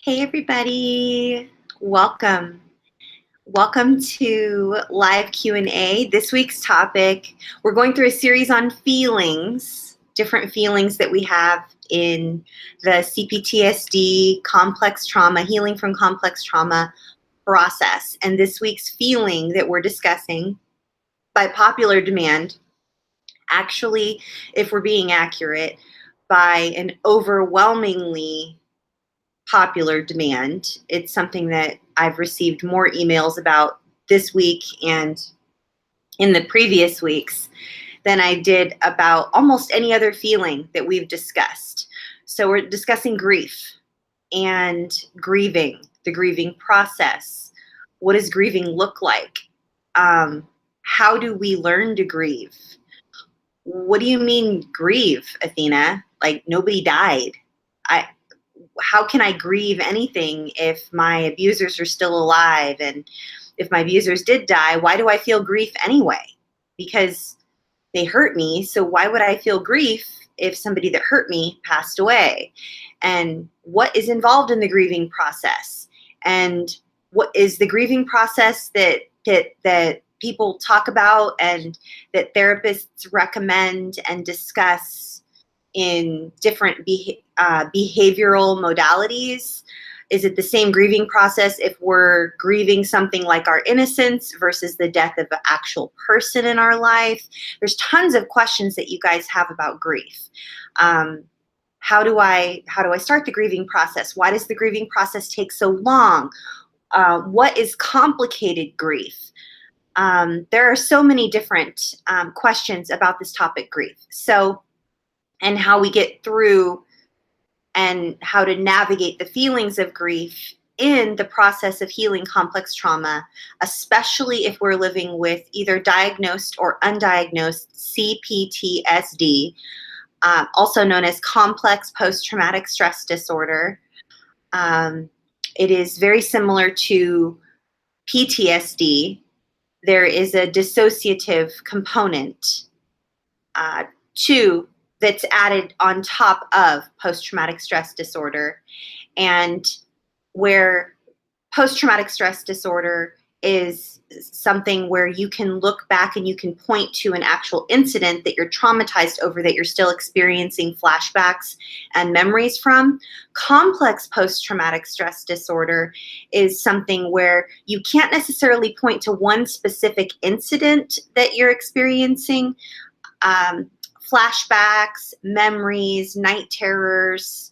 Hey everybody, welcome. Welcome to live Q&A. This week's topic, we're going through a series on feelings, different feelings that we have in the CPTSD, complex trauma, healing from complex trauma process. And this week's feeling that we're discussing by popular demand, actually, if we're being accurate, by an overwhelmingly popular demand. It's something that I've received more emails about this week and in the previous weeks than I did about almost any other feeling that we've discussed. So we're discussing grief and grieving, the grieving process. What does grieving look like? How do we learn to grieve? What do you mean grieve, Athena? Like nobody died. How can I grieve anything if my abusers are still alive? And if my abusers did die, why do I feel grief anyway? Because they hurt me. So why would I feel grief if somebody that hurt me passed away? And what is involved in the grieving process? And what is the grieving process that people talk about and that therapists recommend and discuss in different behavioral modalities? Is it the same grieving process if we're grieving something like our innocence versus the death of an actual person in our life? There's tons of questions that you guys have about grief. How do I start the grieving process? Why does the grieving process take so long? What is complicated grief? There are so many different questions about this topic, grief. And how we get through and how to navigate the feelings of grief in the process of healing complex trauma, especially if we're living with either diagnosed or undiagnosed CPTSD, also known as complex post-traumatic stress disorder. It is very similar to PTSD. There is a dissociative component that's added on top of post-traumatic stress disorder, and where post-traumatic stress disorder is something where you can look back and you can point to an actual incident that you're traumatized over, that you're still experiencing flashbacks and memories from. Complex post-traumatic stress disorder is something where you can't necessarily point to one specific incident that you're experiencing. Flashbacks, memories, night terrors,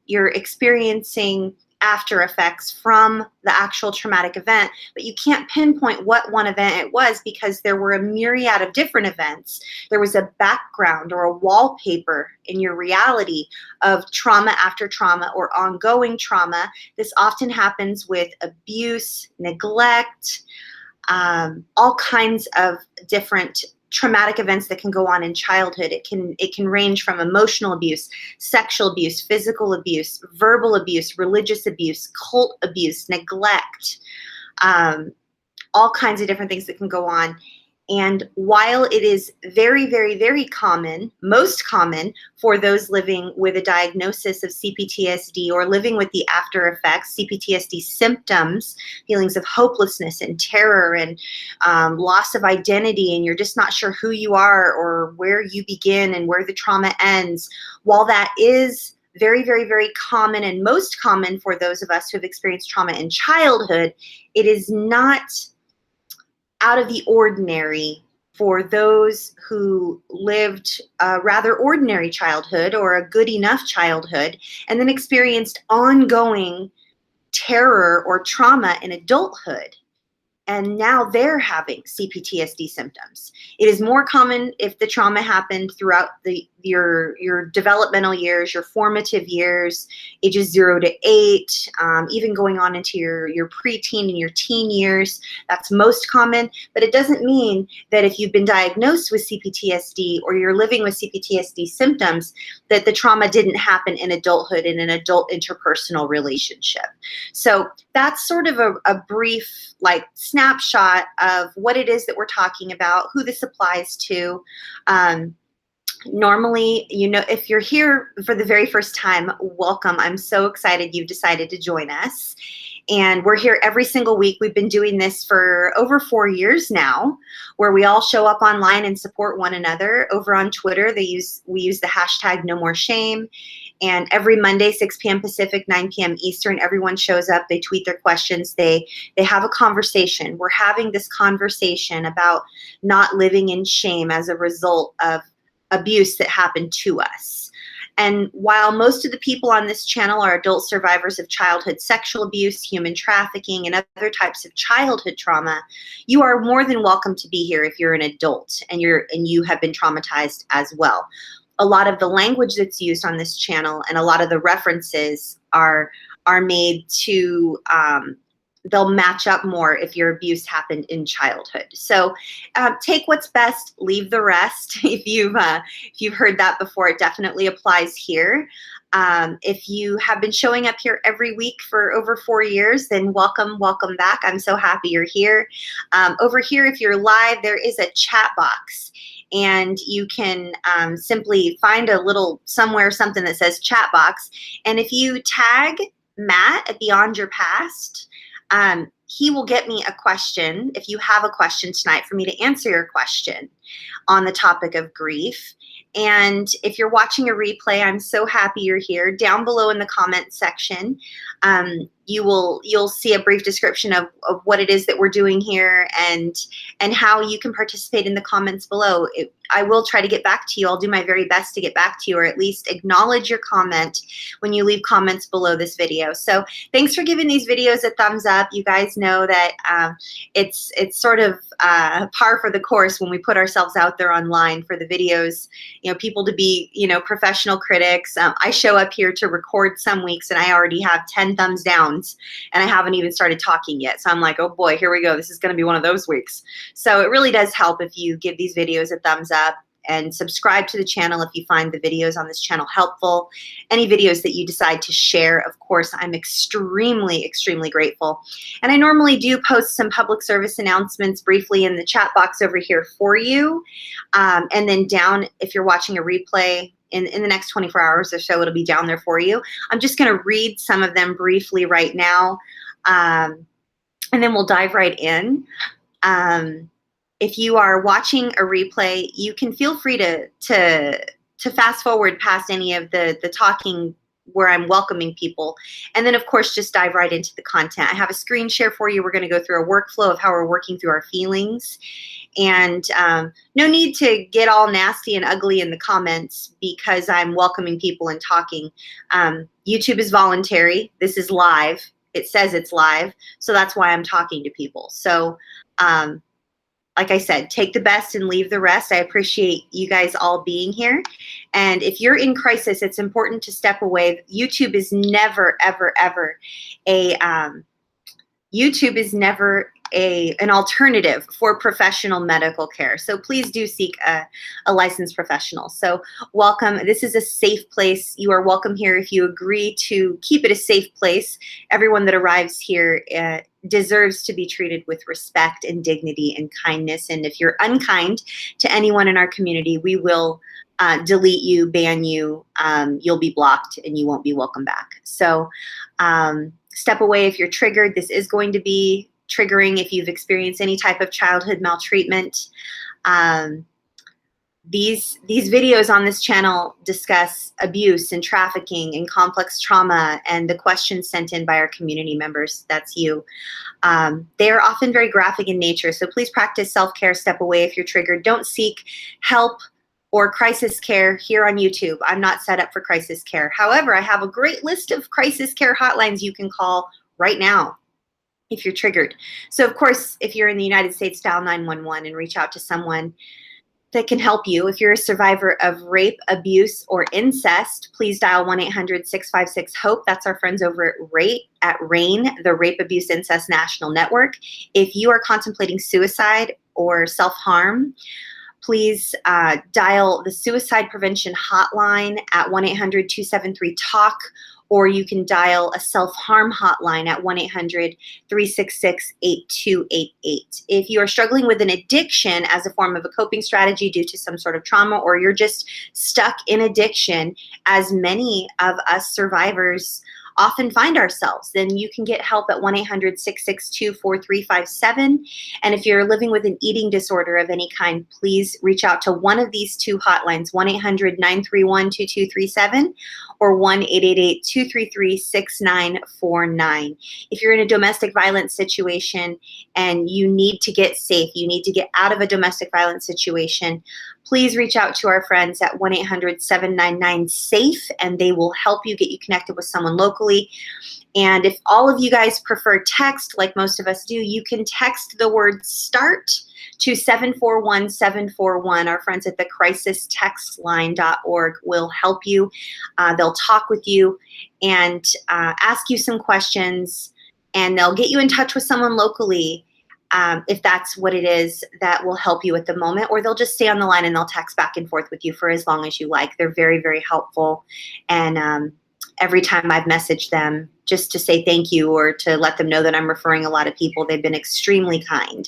you're experiencing after effects from the actual traumatic event, but you can't pinpoint what one event it was because there were a myriad of different events. There was a background or a wallpaper in your reality of trauma after trauma or ongoing trauma. This often happens with abuse, neglect, all kinds of different traumatic events that can go on in childhood. It can range from emotional abuse, sexual abuse, physical abuse, verbal abuse, religious abuse, cult abuse, neglect, all kinds of different things that can go on. And while it is very, very, very common, most common for those living with a diagnosis of CPTSD or living with the after effects, CPTSD symptoms, feelings of hopelessness and terror and loss of identity, and you're just not sure who you are or where you begin and where the trauma ends, while that is very, very, very common and most common for those of us who have experienced trauma in childhood, it is not out of the ordinary for those who lived a rather ordinary childhood or a good enough childhood and then experienced ongoing terror or trauma in adulthood. And now they're having CPTSD symptoms. It is more common if the trauma happened throughout your developmental years, your formative years, ages 0 to 8, even going on into your preteen and your teen years. That's most common, but it doesn't mean that if you've been diagnosed with CPTSD or you're living with CPTSD symptoms, that the trauma didn't happen in adulthood in an adult interpersonal relationship. So that's sort of a brief snapshot of what it is that we're talking about, who this applies to. Normally, if you're here for the very first time, welcome. I'm so excited you've decided to join us. And we're here every single week. We've been doing this for over 4 years now, where we all show up online and support one another. Over on Twitter, we use the hashtag No More Shame. And every Monday, 6 p.m. Pacific, 9 p.m. Eastern, everyone shows up. They tweet their questions. They have a conversation. We're having this conversation about not living in shame as a result of abuse that happened to us. And while most of the people on this channel are adult survivors of childhood sexual abuse, human trafficking, and other types of childhood trauma, you are more than welcome to be here if you're an adult and you have been traumatized as well. A lot of the language that's used on this channel and a lot of the references are made to they'll match up more if your abuse happened in childhood. So take what's best, leave the rest. If you've heard that before, it definitely applies here. If you have been showing up here every week for over 4 years, then welcome back. I'm so happy you're here. Over here, if you're live, there is a chat box. And you can simply find a little somewhere something that says chat box. And if you tag Matt at Beyond Your Past, he will get me a question, if you have a question tonight, for me to answer your question on the topic of grief. And if you're watching a replay, I'm so happy you're here. Down below in the comment section, you'll see a brief description of what it is that we're doing here and how you can participate in the comments below. I will try to get back to you. I'll do my very best to get back to you, or at least acknowledge your comment when you leave comments below this video. So thanks for giving these videos a thumbs up. You guys know that it's sort of par for the course when we put ourselves out there online for the videos, people to be, professional critics. I show up here to record some weeks and I already have 10 thumbs downs and I haven't even started talking yet. So I'm like, oh boy, here we go. This is going to be one of those weeks. So it really does help if you give these videos a thumbs up and subscribe to the channel if you find the videos on this channel helpful. Any videos that you decide to share, of course, I'm extremely, extremely grateful. And I normally do post some public service announcements briefly in the chat box over here for you. And then down, if you're watching a replay, in the next 24 hours or so, it'll be down there for you. I'm just going to read some of them briefly right now, and then we'll dive right in. If you are watching a replay, you can feel free to fast forward past any of the talking where I'm welcoming people. And then, of course, just dive right into the content. I have a screen share for you. We're going to go through a workflow of how we're working through our feelings. And no need to get all nasty and ugly in the comments because I'm welcoming people and talking. YouTube is voluntary. This is live. It says it's live. So that's why I'm talking to people. So like I said, take the best and leave the rest. I appreciate you guys all being here. And if you're in crisis, it's important to step away. YouTube is never, ever, ever an alternative for professional medical care. So please do seek a licensed professional. So welcome. This is a safe place. You are welcome here if you agree to keep it a safe place. Everyone that arrives here deserves to be treated with respect and dignity and kindness. And if you're unkind to anyone in our community, we will delete you, ban you, you'll be blocked, and you won't be welcome back. So step away if you're triggered. This is going to be triggering if you've experienced any type of childhood maltreatment. These videos on this channel discuss abuse and trafficking and complex trauma and the questions sent in by our community members. That's you. They are often very graphic in nature, so please practice self-care. Step away if you're triggered. Don't seek help or crisis care here on YouTube. I'm not set up for crisis care. However, I have a great list of crisis care hotlines you can call right now if you're triggered. So of course, if you're in the United States, dial 911 and reach out to someone that can help you. If you're a survivor of rape, abuse, or incest, please dial 1-800-656-HOPE. That's our friends over at RAIN, the Rape, Abuse, Incest National Network. If you are contemplating suicide or self-harm, please dial the suicide prevention hotline at 1-800-273-TALK, or you can dial a self-harm hotline at 1-800-366-8288. If you are struggling with an addiction as a form of a coping strategy due to some sort of trauma, or you're just stuck in addiction, as many of us survivors often find ourselves, then you can get help at 1-800-662-4357. And if you're living with an eating disorder of any kind, please reach out to one of these two hotlines, 1-800-931-2237 or 1-888-233-6949. If you're in a domestic violence situation and you need to get safe, you need to get out of a domestic violence situation, please reach out to our friends at 1-800-799-SAFE, and they will help you, get you connected with someone locally. And if all of you guys prefer text, like most of us do, you can text the word START to 741-741. Our friends at the crisistextline.org will help you. They'll talk with you and ask you some questions, and they'll get you in touch with someone locally if that's what it is that will help you at the moment, or they'll just stay on the line and they'll text back and forth with you for as long as you like. They're very, very helpful. And every time I've messaged them just to say thank you or to let them know that I'm referring a lot of people, they've been extremely kind.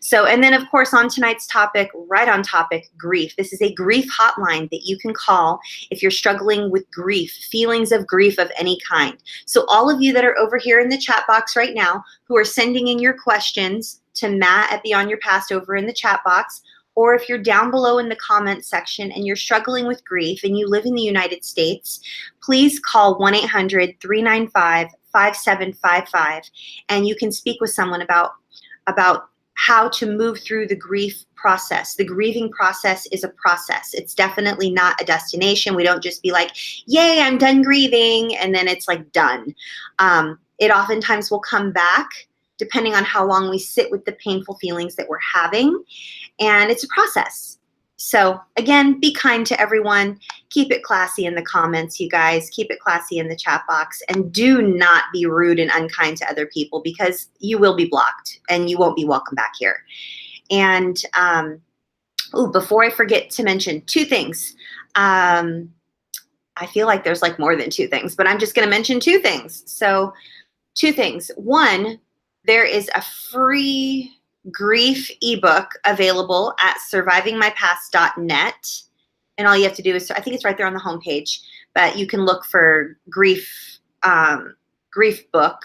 So, and then of course on tonight's topic, right on topic, grief. This is a grief hotline that you can call if you're struggling with grief, feelings of grief of any kind. So all of you that are over here in the chat box right now who are sending in your questions to Matt at Beyond Your Past over in the chat box, or if you're down below in the comments section and you're struggling with grief and you live in the United States, please call 1-800-395-5755, and you can speak with someone about how to move through the grief process. The grieving process is a process. It's definitely not a destination. We don't just be like, yay, I'm done grieving, and then it's like done. It oftentimes will come back depending on how long we sit with the painful feelings that we're having. And it's a process. So again, be kind to everyone. Keep it classy in the comments, you guys. Keep it classy in the chat box. And do not be rude and unkind to other people, because you will be blocked and you won't be welcome back here. And before I forget to mention two things. I feel like there's like more than two things, but I'm just going to mention two things. So two things. One, there is a free grief ebook available at survivingmypast.net. And all you have to do is, I think it's right there on the homepage, but you can look for grief book,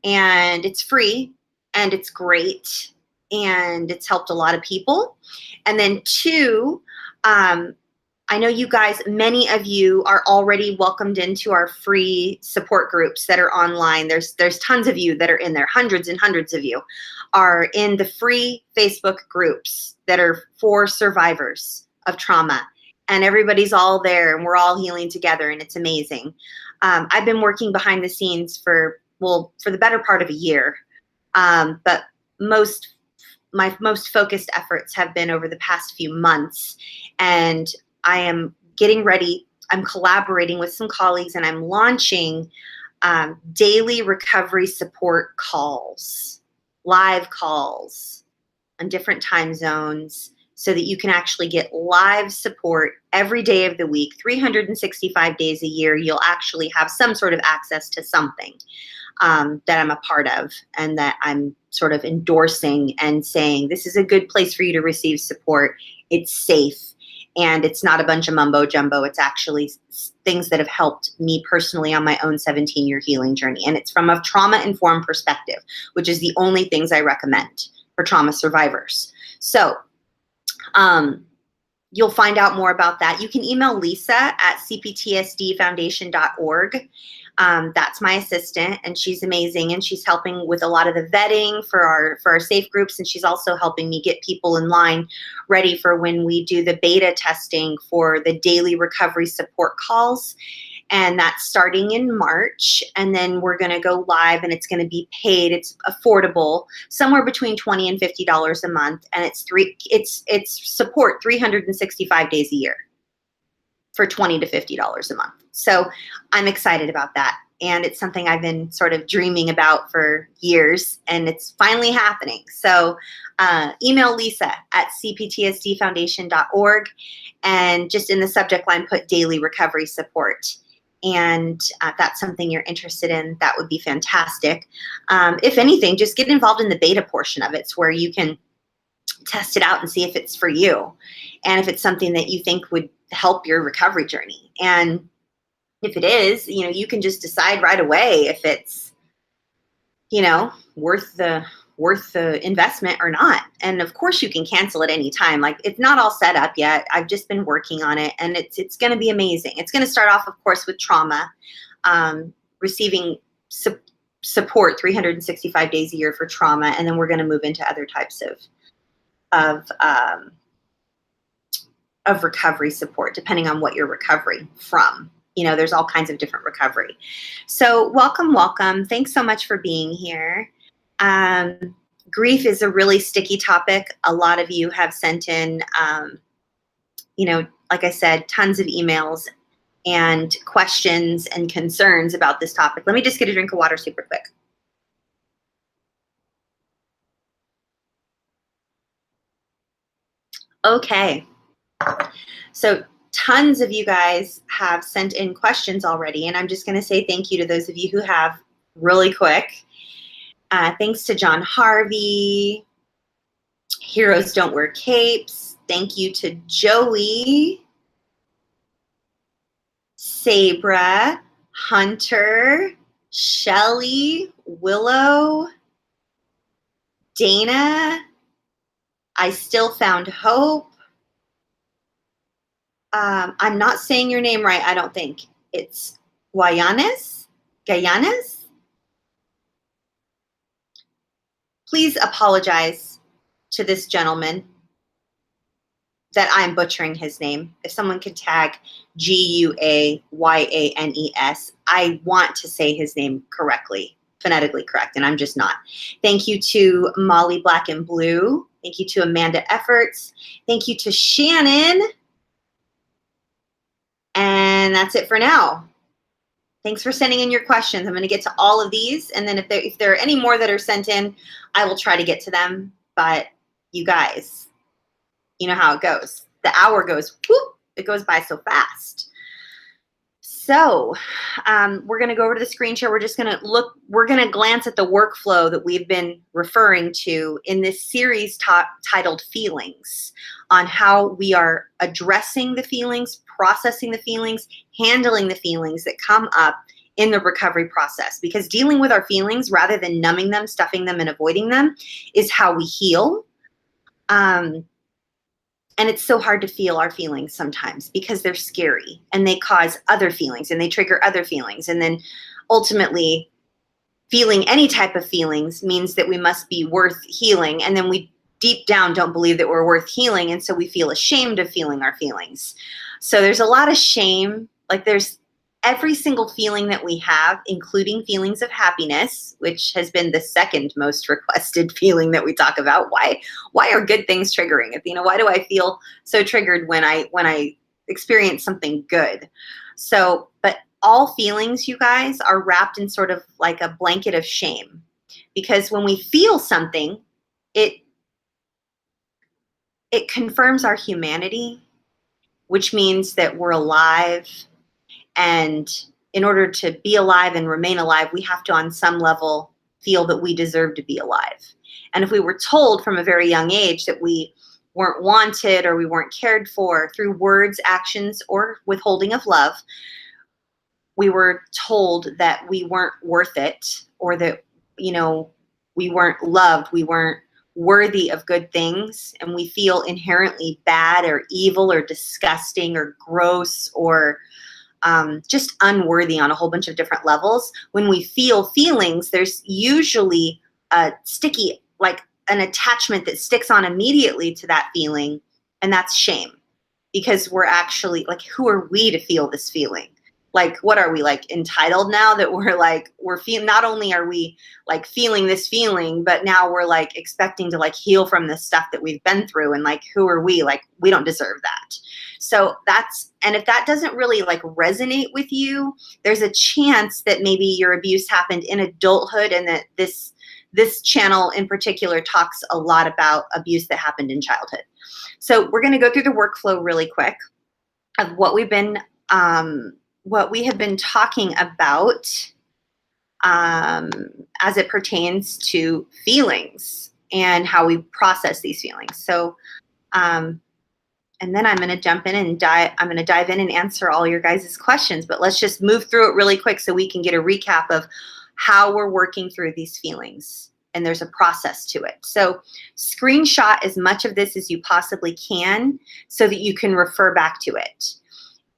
and it's free and it's great and it's helped a lot of people. And then two, I know you guys, many of you are already welcomed into our free support groups that are online. There's tons of you that are in there. Hundreds and hundreds of you are in the free Facebook groups that are for survivors of trauma. And everybody's all there and we're all healing together, and it's amazing. I've been working behind the scenes for the better part of a year. But my most focused efforts have been over the past few months. And I am getting ready. I'm collaborating with some colleagues, and I'm launching daily recovery support calls, live calls on different time zones, so that you can actually get live support every day of the week, 365 days a year. You'll actually have some sort of access to something that I'm a part of and that I'm sort of endorsing and saying, this is a good place for you to receive support. It's safe. And it's not a bunch of mumbo jumbo. It's actually things that have helped me personally on my own 17-year healing journey. And it's from a trauma-informed perspective, which is the only things I recommend for trauma survivors. So you'll find out more about that. You can email Lisa at cptsdfoundation.org. That's my assistant, and she's amazing, and she's helping with a lot of the vetting for our safe groups, and she's also helping me get people in line ready for when we do the beta testing for the daily recovery support calls. And that's starting in March, and then we're going to go live, and it's going to be paid. It's affordable, somewhere between $20 and $50 a month, and it's support 365 days a year for $20 to $50 a month. So I'm excited about that. and it's something I've been sort of dreaming about for years, and it's finally happening. So email Lisa at cptsdfoundation.org, and just in the subject line put daily recovery support. And that's something you're interested in, that would be fantastic. If anything, just get involved in the beta portion of it. It's where you can test it out and see if it's for you, and if it's something that you think would help your recovery journey. And if it is, you can just decide right away if it's, worth the investment or not. And of course you can cancel at any time. Like, it's not all set up yet. I've just been working on it, and it's going to be amazing. It's going to start off, of course, with trauma, receiving support 365 days a year for trauma. And then we're going to move into other types of recovery support, depending on what you're recovering from. There's all kinds of different recovery. So welcome. Thanks so much for being here. Grief is a really sticky topic. A lot of you have sent in, like I said, tons of emails and questions and concerns about this topic. Let me just get a drink of water super quick. Okay. So tons of you guys have sent in questions already, and I'm just going to say thank you to those of you who have really quick. Thanks to John Harvey. Heroes Don't Wear Capes. Thank you to Joey, Sabra, Hunter, Shelly, Willow, Dana. I Still Found Hope. I'm not saying your name right, I don't think. It's Guyanas? Please apologize to this gentleman that I'm butchering his name. If someone could tag Guyanes, I want to say his name correctly, phonetically correct, and I'm just not. Thank you to Molly Black and Blue. Thank you to Amanda Efforts. Thank you to Shannon. And that's it for now. Thanks for sending in your questions. I'm going to get to all of these, and then if there are any more that are sent in, I will try to get to them. But you guys, you know how it goes. The hour goes, whoop, it goes by so fast. So we're going to go over to the screen share. We're just going to we're going to glance at the workflow that we've been referring to in this series titled Feelings, on how we are addressing the feelings, processing the feelings, handling the feelings that come up in the recovery process. Because dealing with our feelings, rather than numbing them, stuffing them, and avoiding them, is how we heal. And it's so hard to feel our feelings sometimes because they're scary, and they cause other feelings, and they trigger other feelings. And then ultimately, feeling any type of feelings means that we must be worth healing. And then we deep down don't believe that we're worth healing. And so we feel ashamed of feeling our feelings. So there's a lot of shame. Like, there's every single feeling that we have, including feelings of happiness, which has been the second most requested feeling that we talk about. Why are good things triggering? Why do I feel so triggered when I experience something good? So, but all feelings, you guys, are wrapped in sort of like a blanket of shame, because when we feel something, it confirms our humanity, which means that we're alive. And in order to be alive and remain alive, we have to, on some level, feel that we deserve to be alive. And if we were told from a very young age that we weren't wanted or we weren't cared for through words, actions, or withholding of love, we were told that we weren't worth it, or that, we weren't loved, we weren't worthy of good things, and we feel inherently bad or evil or disgusting or gross or just unworthy on a whole bunch of different levels. When we feel feelings, there's usually a sticky, like an attachment that sticks on immediately to that feeling, and that's shame. Because we're actually, like, who are we to feel this feeling? Like, what are we, like, entitled now that we're feeling, not only are we like feeling this feeling, but now we're like expecting to like heal from the stuff that we've been through, and like, who are we? Like, we don't deserve that. So and if that doesn't really like resonate with you, there's a chance that maybe your abuse happened in adulthood, and that this channel in particular talks a lot about abuse that happened in childhood. So we're going to go through the workflow really quick of what we have been talking about as it pertains to feelings and how we process these feelings. So, and then I'm going to jump in and I'm going to dive in and answer all your guys' questions, but let's just move through it really quick so we can get a recap of how we're working through these feelings. And there's a process to it. So screenshot as much of this as you possibly can so that you can refer back to it.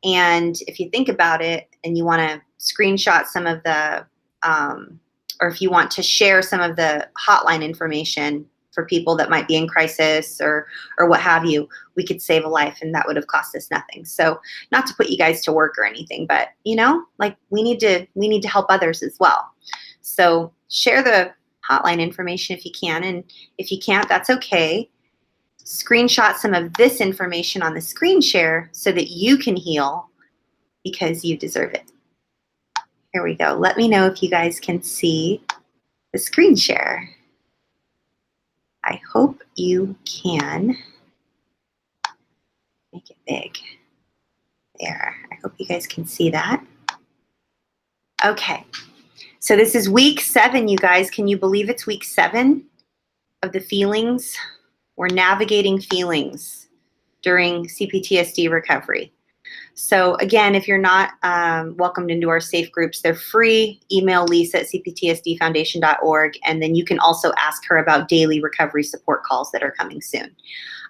And if you think about it and you want to screenshot some of the, or if you want to share some of the hotline information for people that might be in crisis or what have you, we could save a life, and that would have cost us nothing. So not to put you guys to work or anything, but you know, like we need to help others as well. So share the hotline information if you can, and if you can't, that's okay. Screenshot some of this information on the screen share so that you can heal, because you deserve it. Here we go. Let me know if you guys can see the screen share. I hope you can. Make it big. There. I hope you guys can see that. Okay. So this is week 7, you guys. Can you believe it's week 7 of the feelings? We're navigating feelings during CPTSD recovery. So again, if you're not welcomed into our safe groups, they're free. Email Lisa at cptsdfoundation.org, and then you can also ask her about daily recovery support calls that are coming soon.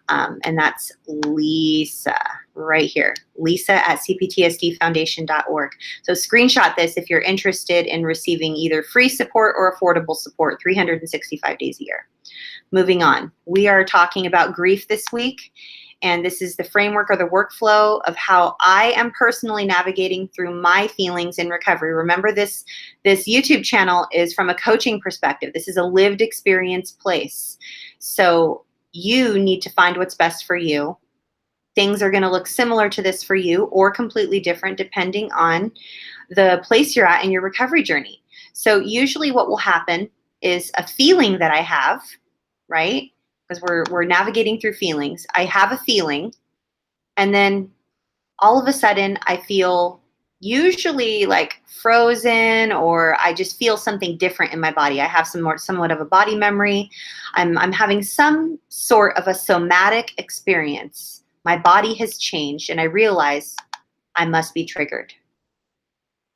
And that's Lisa right here, Lisa at cptsdfoundation.org. So screenshot this if you're interested in receiving either free support or affordable support 365 days a year. Moving on, we are talking about grief this week. And this is the framework or the workflow of how I am personally navigating through my feelings in recovery. Remember, this YouTube channel is from a coaching perspective. This is a lived experience place. So you need to find what's best for you. Things are going to look similar to this for you or completely different depending on the place you're at in your recovery journey. So usually what will happen is a feeling that I have, right? Because we're navigating through feelings. I have a feeling, and then all of a sudden I feel usually like frozen, or I just feel something different in my body. I have somewhat of a body memory. I'm having some sort of a somatic experience. My body has changed, and I realize I must be triggered,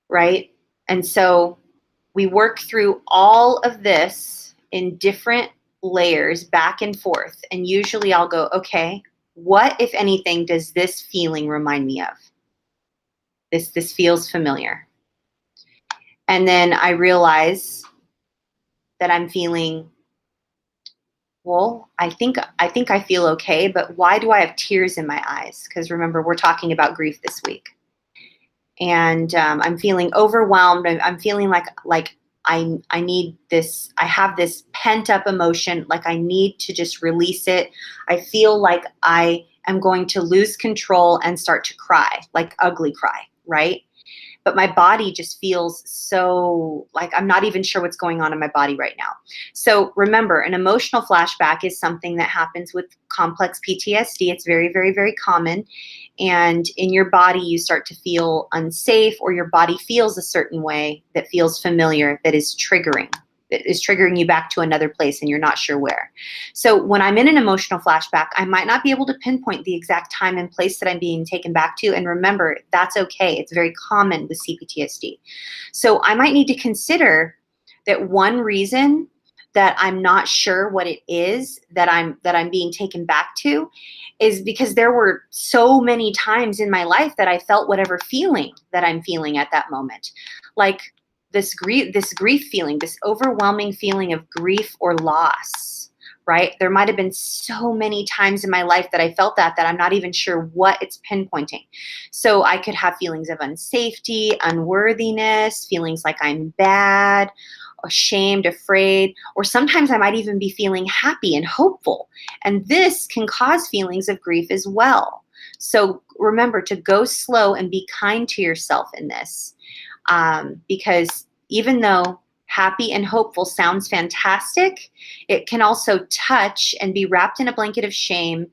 right? And so we work through all of this in different layers back and forth, and usually I'll go, okay, what if anything does this feeling remind me of? This feels familiar. And then I realize that I'm feeling, well, I think I feel okay, but why do I have tears in my eyes? Because remember, we're talking about grief this week. And I'm feeling overwhelmed. I'm feeling like I need this, I have this pent up emotion, like I need to just release it. I feel like I am going to lose control and start to cry, like ugly cry, right? But my body just feels so like I'm not even sure what's going on in my body right now. So remember, an emotional flashback is something that happens with complex PTSD. It's very, very, very common. And in your body, you start to feel unsafe, or your body feels a certain way that feels familiar, that is triggering you back to another place and you're not sure where. So when I'm in an emotional flashback, I might not be able to pinpoint the exact time and place that I'm being taken back to. And remember, that's okay. It's very common with CPTSD. So I might need to consider that one reason that I'm not sure what it is that I'm being taken back to is because there were so many times in my life that I felt whatever feeling that I'm feeling at that moment. Like this grief feeling, this overwhelming feeling of grief or loss, right? There might have been so many times in my life that I felt that I'm not even sure what it's pinpointing. So I could have feelings of unsafety, unworthiness, feelings like I'm bad, ashamed, afraid, or sometimes I might even be feeling happy and hopeful. And this can cause feelings of grief as well. So remember to go slow and be kind to yourself in this, because even though happy and hopeful sounds fantastic, it can also touch and be wrapped in a blanket of shame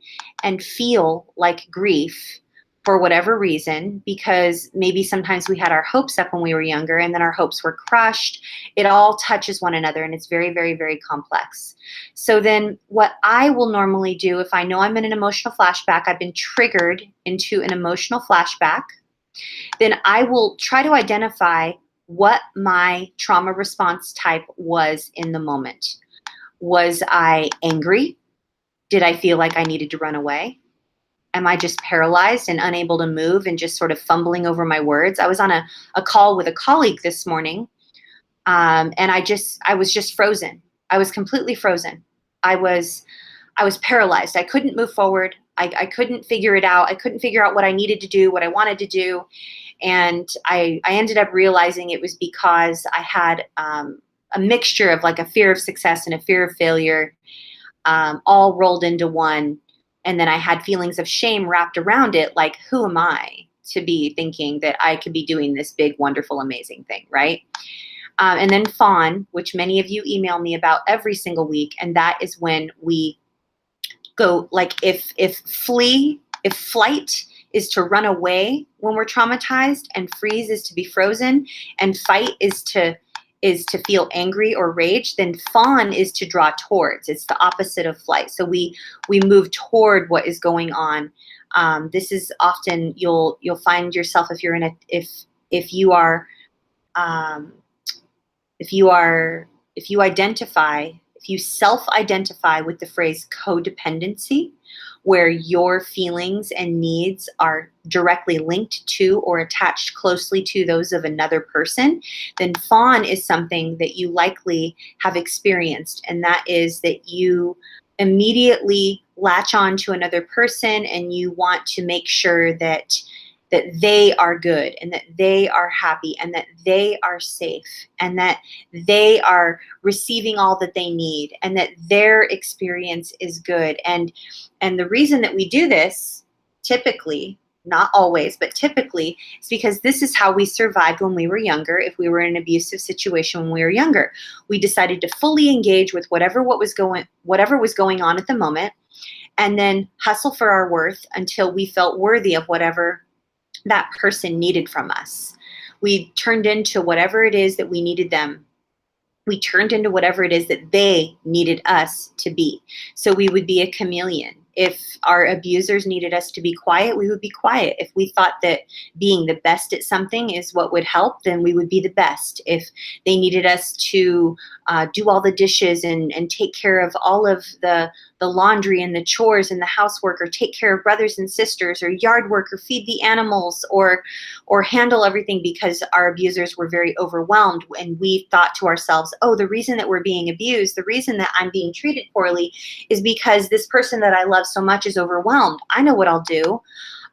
and feel like grief for whatever reason, because maybe sometimes we had our hopes up when we were younger and then our hopes were crushed. It all touches one another and it's very, very, very complex. So then what I will normally do if I know I'm in an emotional flashback, I've been triggered into an emotional flashback, then I will try to identify what my trauma response type was in the moment. Was I angry? Did I feel like I needed to run away? Am I just paralyzed and unable to move and just sort of fumbling over my words? I was on a call with a colleague this morning, and I was just frozen. I was completely frozen. I was paralyzed. I couldn't move forward. I couldn't figure it out. I couldn't figure out what I needed to do, what I wanted to do. And I ended up realizing it was because I had a mixture of like a fear of success and a fear of failure, all rolled into one. And then I had feelings of shame wrapped around it. Like, who am I to be thinking that I could be doing this big, wonderful, amazing thing, right? And then fawn, which many of you email me about every single week. And that is when we go, like, if flight is to run away when we're traumatized, and freeze is to be frozen, and fight is to feel angry or rage, then fawn is to draw towards. It's the opposite of flight. So we move toward what is going on. This is often you'll find yourself if you're in a if you are if you self-identify with the phrase codependency, where your feelings and needs are directly linked to or attached closely to those of another person, then fawn is something that you likely have experienced. And that is that you immediately latch on to another person and you want to make sure that they are good and that they are happy and that they are safe and that they are receiving all that they need and that their experience is good. And the reason that we do this, typically, not always, but typically, is because this is how we survived when we were younger. If we were in an abusive situation when we were younger, we decided to fully engage with whatever was going on at the moment, and then hustle for our worth until we felt worthy of whatever that person needed from us. We turned into whatever it is that we needed them. We turned into whatever it is that they needed us to be. So we would be a chameleon. If our abusers needed us to be quiet, we would be quiet. If we thought that being the best at something is what would help, then we would be the best. If they needed us to do all the dishes and take care of all of the laundry and the chores and the housework, or take care of brothers and sisters, or yard work, or feed the animals, or handle everything, because our abusers were very overwhelmed, and we thought to ourselves, oh, the reason that we're being abused, the reason that I'm being treated poorly is because this person that I love so much is overwhelmed. I know what I'll do.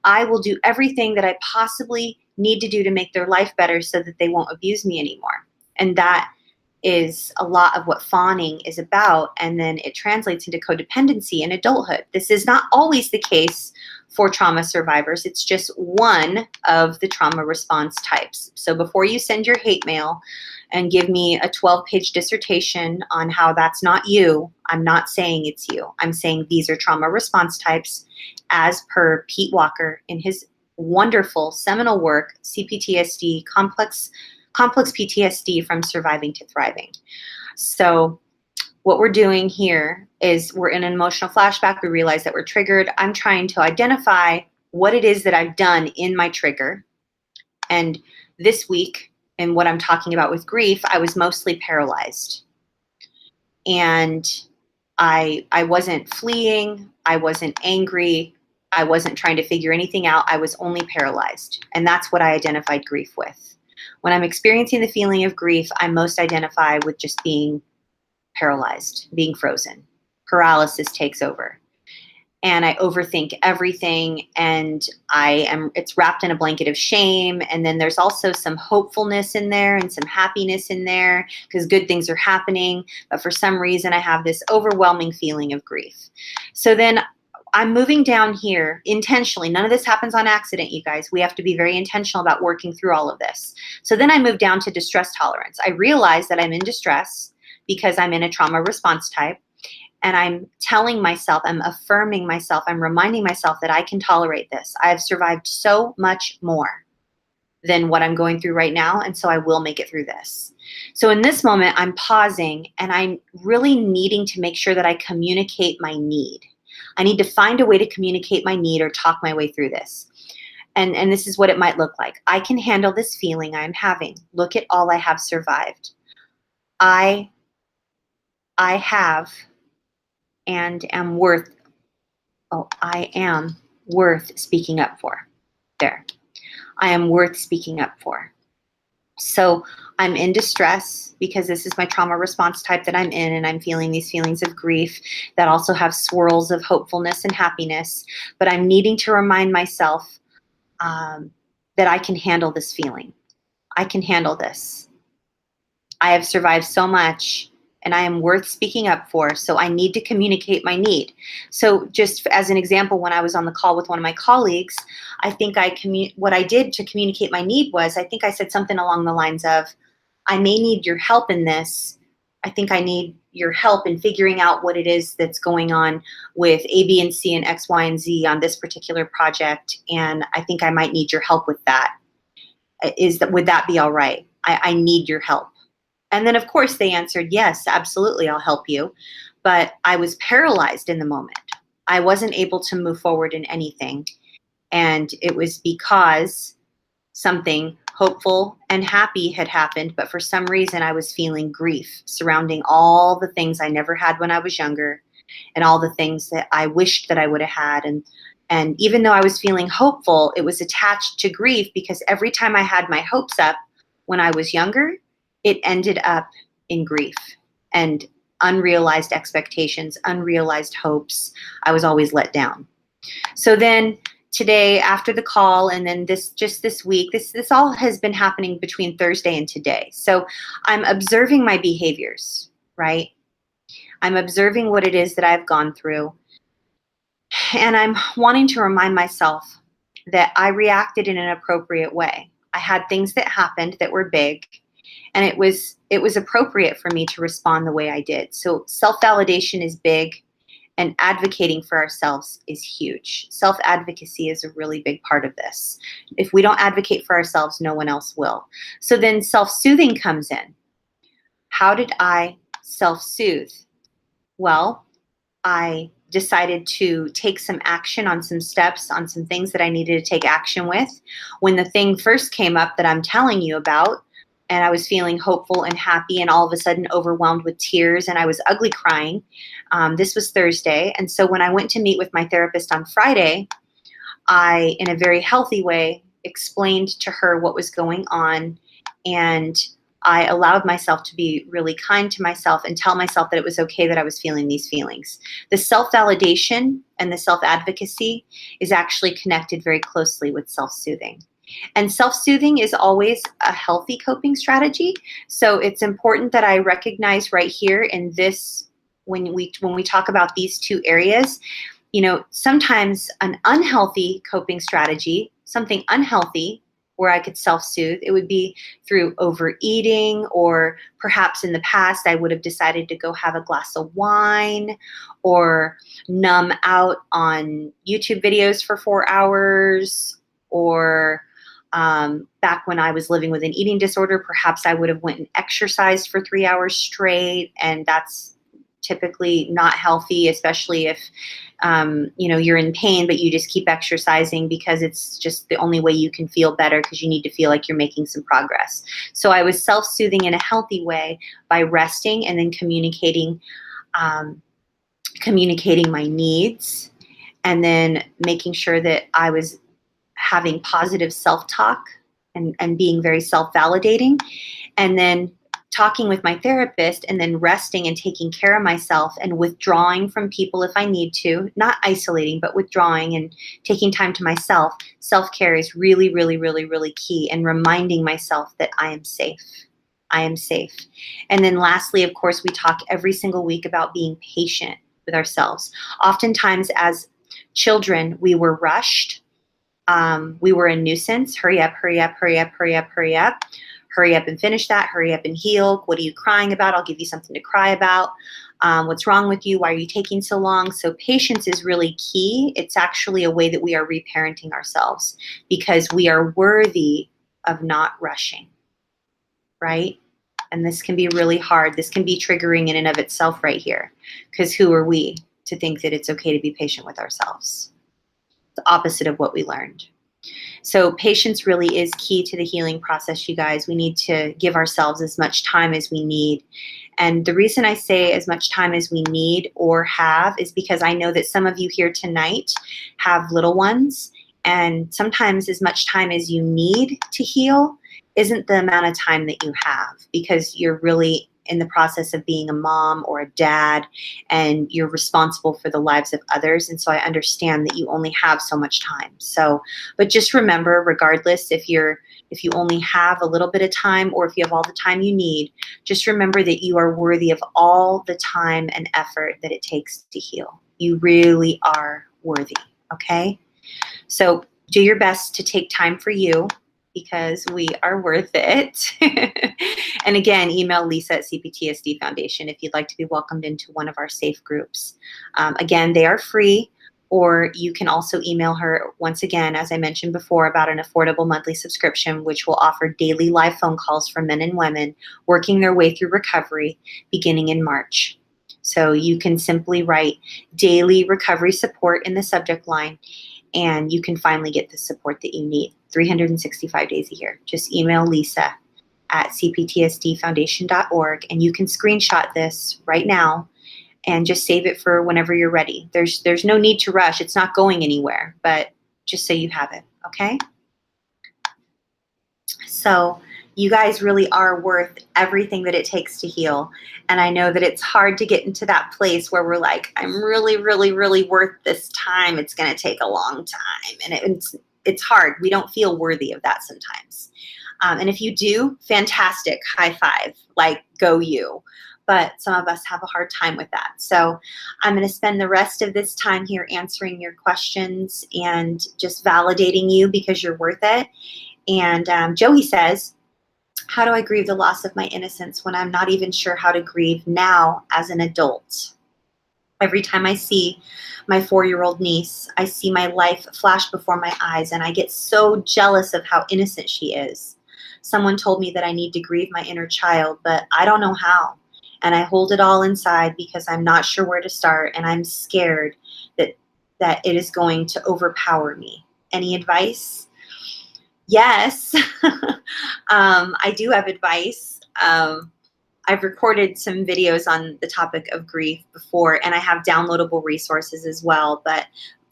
I will do everything that I possibly need to do to make their life better so that they won't abuse me anymore. And that is a lot of what fawning is about. And then it translates into codependency in adulthood. This is not always the case for trauma survivors. It's just one of the trauma response types. So before you send your hate mail and give me a 12-page dissertation on how that's not you, I'm not saying it's you. I'm saying these are trauma response types as per Pete Walker in his wonderful seminal work, CPTSD, complex PTSD from Surviving to Thriving. So what we're doing here is we're in an emotional flashback. We realize that we're triggered. I'm trying to identify what it is that I've done in my trigger. And this week, and what I'm talking about with grief, I was mostly paralyzed. And I wasn't fleeing. I wasn't angry. I wasn't trying to figure anything out. I was only paralyzed. And that's what I identified grief with. When I'm experiencing the feeling of grief, I most identify with just being paralyzed, being frozen. paralysis takes over. And I overthink everything, and it's wrapped in a blanket of shame. And then there's also some hopefulness in there and some happiness in there because good things are happening. But for some reason, I have this overwhelming feeling of grief. So then I'm moving down here intentionally. None of this happens on accident, you guys. We have to be very intentional about working through all of this. So then I move down to distress tolerance. I realize that I'm in distress because I'm in a trauma response type. And I'm telling myself, I'm affirming myself, I'm reminding myself that I can tolerate this. I have survived so much more than what I'm going through right now, and so I will make it through this. So in this moment, I'm pausing, and I'm really needing to make sure that I communicate my need. I need to find a way to communicate my need or talk my way through this. And this is what it might look like. I can handle this feeling I'm having. Look at all I have survived. I have and am worth, I am worth speaking up for. There. I am worth speaking up for. So I'm in distress because this is my trauma response type that I'm in, and I'm feeling these feelings of grief that also have swirls of hopefulness and happiness. But I'm needing to remind myself that I can handle this feeling. I can handle this. I have survived so much, and I am worth speaking up for, so I need to communicate my need. So just as an example, when I was on the call with one of my colleagues, I think what I did to communicate my need was, I think I said something along the lines of, I may need your help in this. I think I need your help in figuring out what it is that's going on with A, B, and C and X, Y, and Z on this particular project, and I think I might need your help with that. Would that be all right? I need your help. And then, of course, they answered, yes, absolutely, I'll help you. But I was paralyzed in the moment. I wasn't able to move forward in anything. And it was because something hopeful and happy had happened. But for some reason, I was feeling grief surrounding all the things I never had when I was younger and all the things that I wished that I would have had. And even though I was feeling hopeful, it was attached to grief because every time I had my hopes up when I was younger, it ended up in grief and unrealized expectations, unrealized hopes. I was always let down. So then today, after the call, and then this week, this all has been happening between Thursday and today. So I'm observing my behaviors, right? I'm observing what it is that I've gone through. And I'm wanting to remind myself that I reacted in an appropriate way. I had things that happened that were big, and it was appropriate for me to respond the way I did. So self-validation is big, and advocating for ourselves is huge. Self-advocacy is a really big part of this. If we don't advocate for ourselves, no one else will. So then self-soothing comes in. How did I self-soothe? Well, I decided to take some action on some steps, on some things that I needed to take action with. When the thing first came up that I'm telling you about, and I was feeling hopeful and happy and all of a sudden overwhelmed with tears, and I was ugly crying. This was Thursday. And so when I went to meet with my therapist on Friday, I, in a very healthy way, explained to her what was going on, and I allowed myself to be really kind to myself and tell myself that it was okay that I was feeling these feelings. The self-validation and the self-advocacy is actually connected very closely with self-soothing. And self-soothing is always a healthy coping strategy. So it's important that I recognize right here in this, when we talk about these two areas, sometimes an unhealthy coping strategy, something unhealthy where I could self-soothe, it would be through overeating, or perhaps in the past I would have decided to go have a glass of wine or numb out on YouTube videos for 4 hours, or back when I was living with an eating disorder, perhaps I would have went and exercised for 3 hours straight, and that's typically not healthy, especially if you're in pain, but you just keep exercising because it's just the only way you can feel better, because you need to feel like you're making some progress. So I was self-soothing in a healthy way by resting and then communicating my needs, and then making sure that I was having positive self-talk and being very self-validating, and then talking with my therapist and then resting and taking care of myself and withdrawing from people if I need to, not isolating, but withdrawing and taking time to myself. Self-care is really, really, really, really key, and reminding myself that I am safe. I am safe. And then lastly, of course, we talk every single week about being patient with ourselves. Oftentimes as children, we were rushed. We were a nuisance. Hurry up, hurry up, hurry up, hurry up, hurry up. Hurry up and finish that. Hurry up and heal. What are you crying about? I'll give you something to cry about. What's wrong with you? Why are you taking so long? So patience is really key. It's actually a way that we are reparenting ourselves, because we are worthy of not rushing, right? And this can be really hard. This can be triggering in and of itself right here, because who are we to think that it's okay to be patient with ourselves? The opposite of what we learned. So patience really is key to the healing process, you guys. We need to give ourselves as much time as we need. And the reason I say as much time as we need or have is because I know that some of you here tonight have little ones, and sometimes as much time as you need to heal isn't the amount of time that you have, because you're really in the process of being a mom or a dad, and you're responsible for the lives of others. And so I understand that you only have so much time. So, but just remember, regardless if you only have a little bit of time or if you have all the time you need, just remember that you are worthy of all the time and effort that it takes to heal. You really are worthy, okay? So do your best to take time for you, because we are worth it. And again, email Lisa at CPTSD Foundation if you'd like to be welcomed into one of our safe groups. Again, they are free, or you can also email her, once again, as I mentioned before, about an affordable monthly subscription, which will offer daily live phone calls for men and women working their way through recovery beginning in March. So you can simply write daily recovery support in the subject line, and you can finally get the support that you need 365 days a year. Just email Lisa at cptsdfoundation.org, and you can screenshot this right now and just save it for whenever you're ready. There's no need to rush. It's not going anywhere, but just so you have it, okay? So you guys really are worth everything that it takes to heal. And I know that it's hard to get into that place where we're like, I'm really, really, really worth this time. It's going to take a long time. And it's hard. We don't feel worthy of that sometimes. And if you do, fantastic, high five, like go you. But some of us have a hard time with that. So I'm going to spend the rest of this time here answering your questions and just validating you, because you're worth it. And Joey says, how do I grieve the loss of my innocence when I'm not even sure how to grieve now as an adult? Every time I see my 4-year-old niece, I see my life flash before my eyes, and I get so jealous of how innocent she is. Someone told me that I need to grieve my inner child, but I don't know how. And I hold it all inside because I'm not sure where to start, and I'm scared that it is going to overpower me. Any advice? Yes, I do have advice. I've recorded some videos on the topic of grief before, and I have downloadable resources as well. But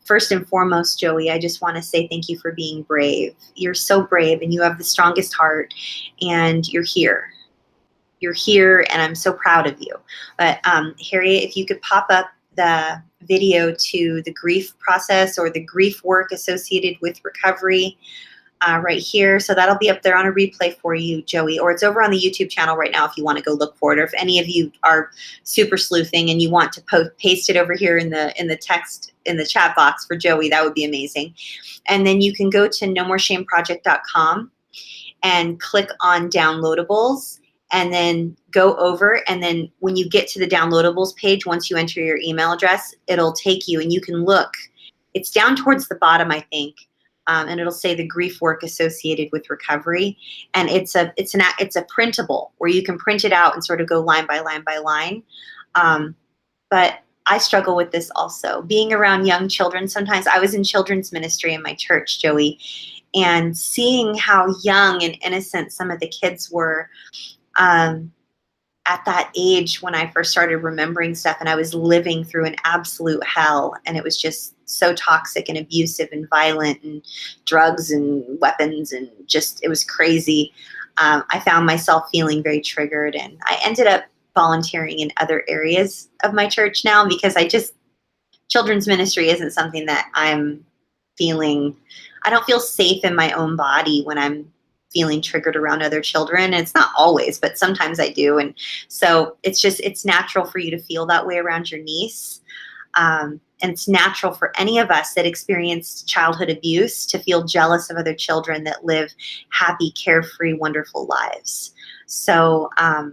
first and foremost, Joey, I just want to say thank you for being brave. You're so brave, and you have the strongest heart, and you're here. You're here, and I'm so proud of you. But Harriet, if you could pop up the video to the grief process or the grief work associated with recovery right here. So that'll be up there on a replay for you, Joey, or it's over on the YouTube channel right now if you want to go look for it. Or if any of you are super sleuthing and you want to paste it over here in the text in the chat box for Joey, that would be amazing. And then you can go to nomoreshameproject.com and click on downloadables, and then go over, and then when you get to the downloadables page, once you enter your email address, it'll take you, and you can look. It's down towards the bottom, I think. And it'll say the grief work associated with recovery, and it's a printable where you can print it out and sort of go line by line by line. But I struggle with this also. Being around young children, sometimes I was in children's ministry in my church, Joey, and seeing how young and innocent some of the kids were at that age when I first started remembering stuff, and I was living through an absolute hell, and it was just so toxic and abusive and violent and drugs and weapons, and just, it was crazy. I found myself feeling very triggered, and I ended up volunteering in other areas of my church now because children's ministry isn't something that I don't feel safe in my own body when I'm feeling triggered around other children. And it's not always, but sometimes I do. And so it's natural for you to feel that way around your niece. And it's natural for any of us that experienced childhood abuse to feel jealous of other children that live happy, carefree, wonderful lives. So I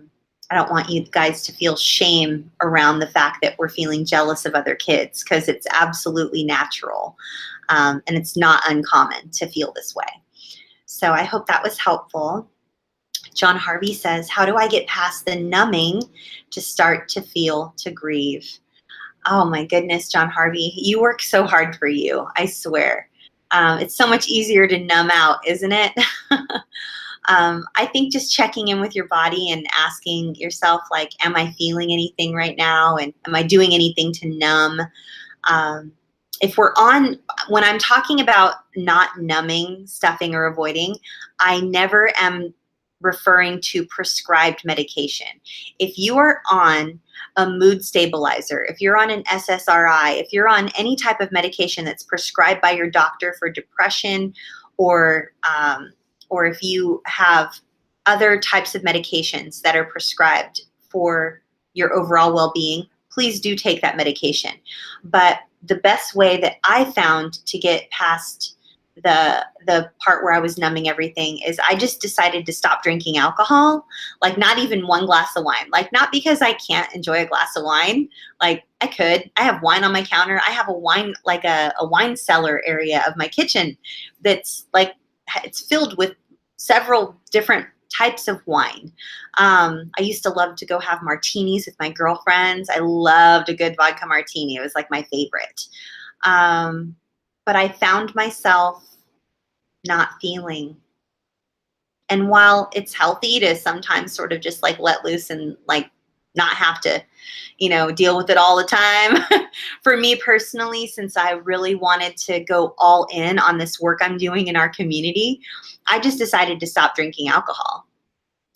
don't want you guys to feel shame around the fact that we're feeling jealous of other kids, because it's absolutely natural. And it's not uncommon to feel this way. So I hope that was helpful. John Harvey says, how do I get past the numbing to start to feel, to grieve? Oh my goodness, John Harvey, you work so hard for you, I swear. It's so much easier to numb out, isn't it? I think just checking in with your body and asking yourself, like, am I feeling anything right now? And am I doing anything to numb? When I'm talking about not numbing, stuffing, or avoiding, I never am referring to prescribed medication. If you are on a mood stabilizer, if you're on an SSRI, if you're on any type of medication that's prescribed by your doctor for depression, or if you have other types of medications that are prescribed for your overall well-being, please do take that medication. But the best way that I found to get past the part where I was numbing everything is I just decided to stop drinking alcohol, like not even one glass of wine. Like, not because I can't enjoy a glass of wine. Like, I could. I have wine on my counter. I have a wine, like a wine cellar area of my kitchen that's like, it's filled with several different types of wine. I used to love to go have martinis with my girlfriends. I loved a good vodka martini. It was like my favorite. But I found myself not feeling. And while it's healthy to sometimes sort of just like let loose and like not have to, deal with it all the time, for me personally, since I really wanted to go all in on this work I'm doing in our community, I just decided to stop drinking alcohol.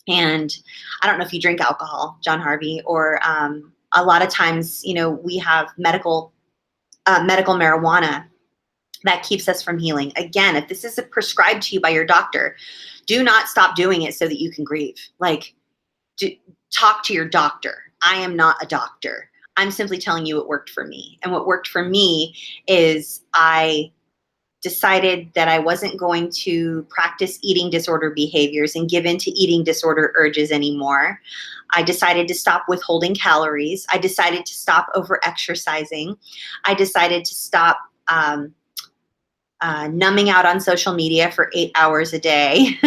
And I don't know if you drink alcohol, John Harvey, or a lot of times, we have medical marijuana that keeps us from healing. Again, if this is prescribed to you by your doctor, do not stop doing it so that you can grieve. Like, talk to your doctor. I am not a doctor. I'm simply telling you what worked for me. And what worked for me is I decided that I wasn't going to practice eating disorder behaviors and give in to eating disorder urges anymore. I decided to stop withholding calories. I decided to stop over exercising. I decided to stop numbing out on social media for 8 hours a day,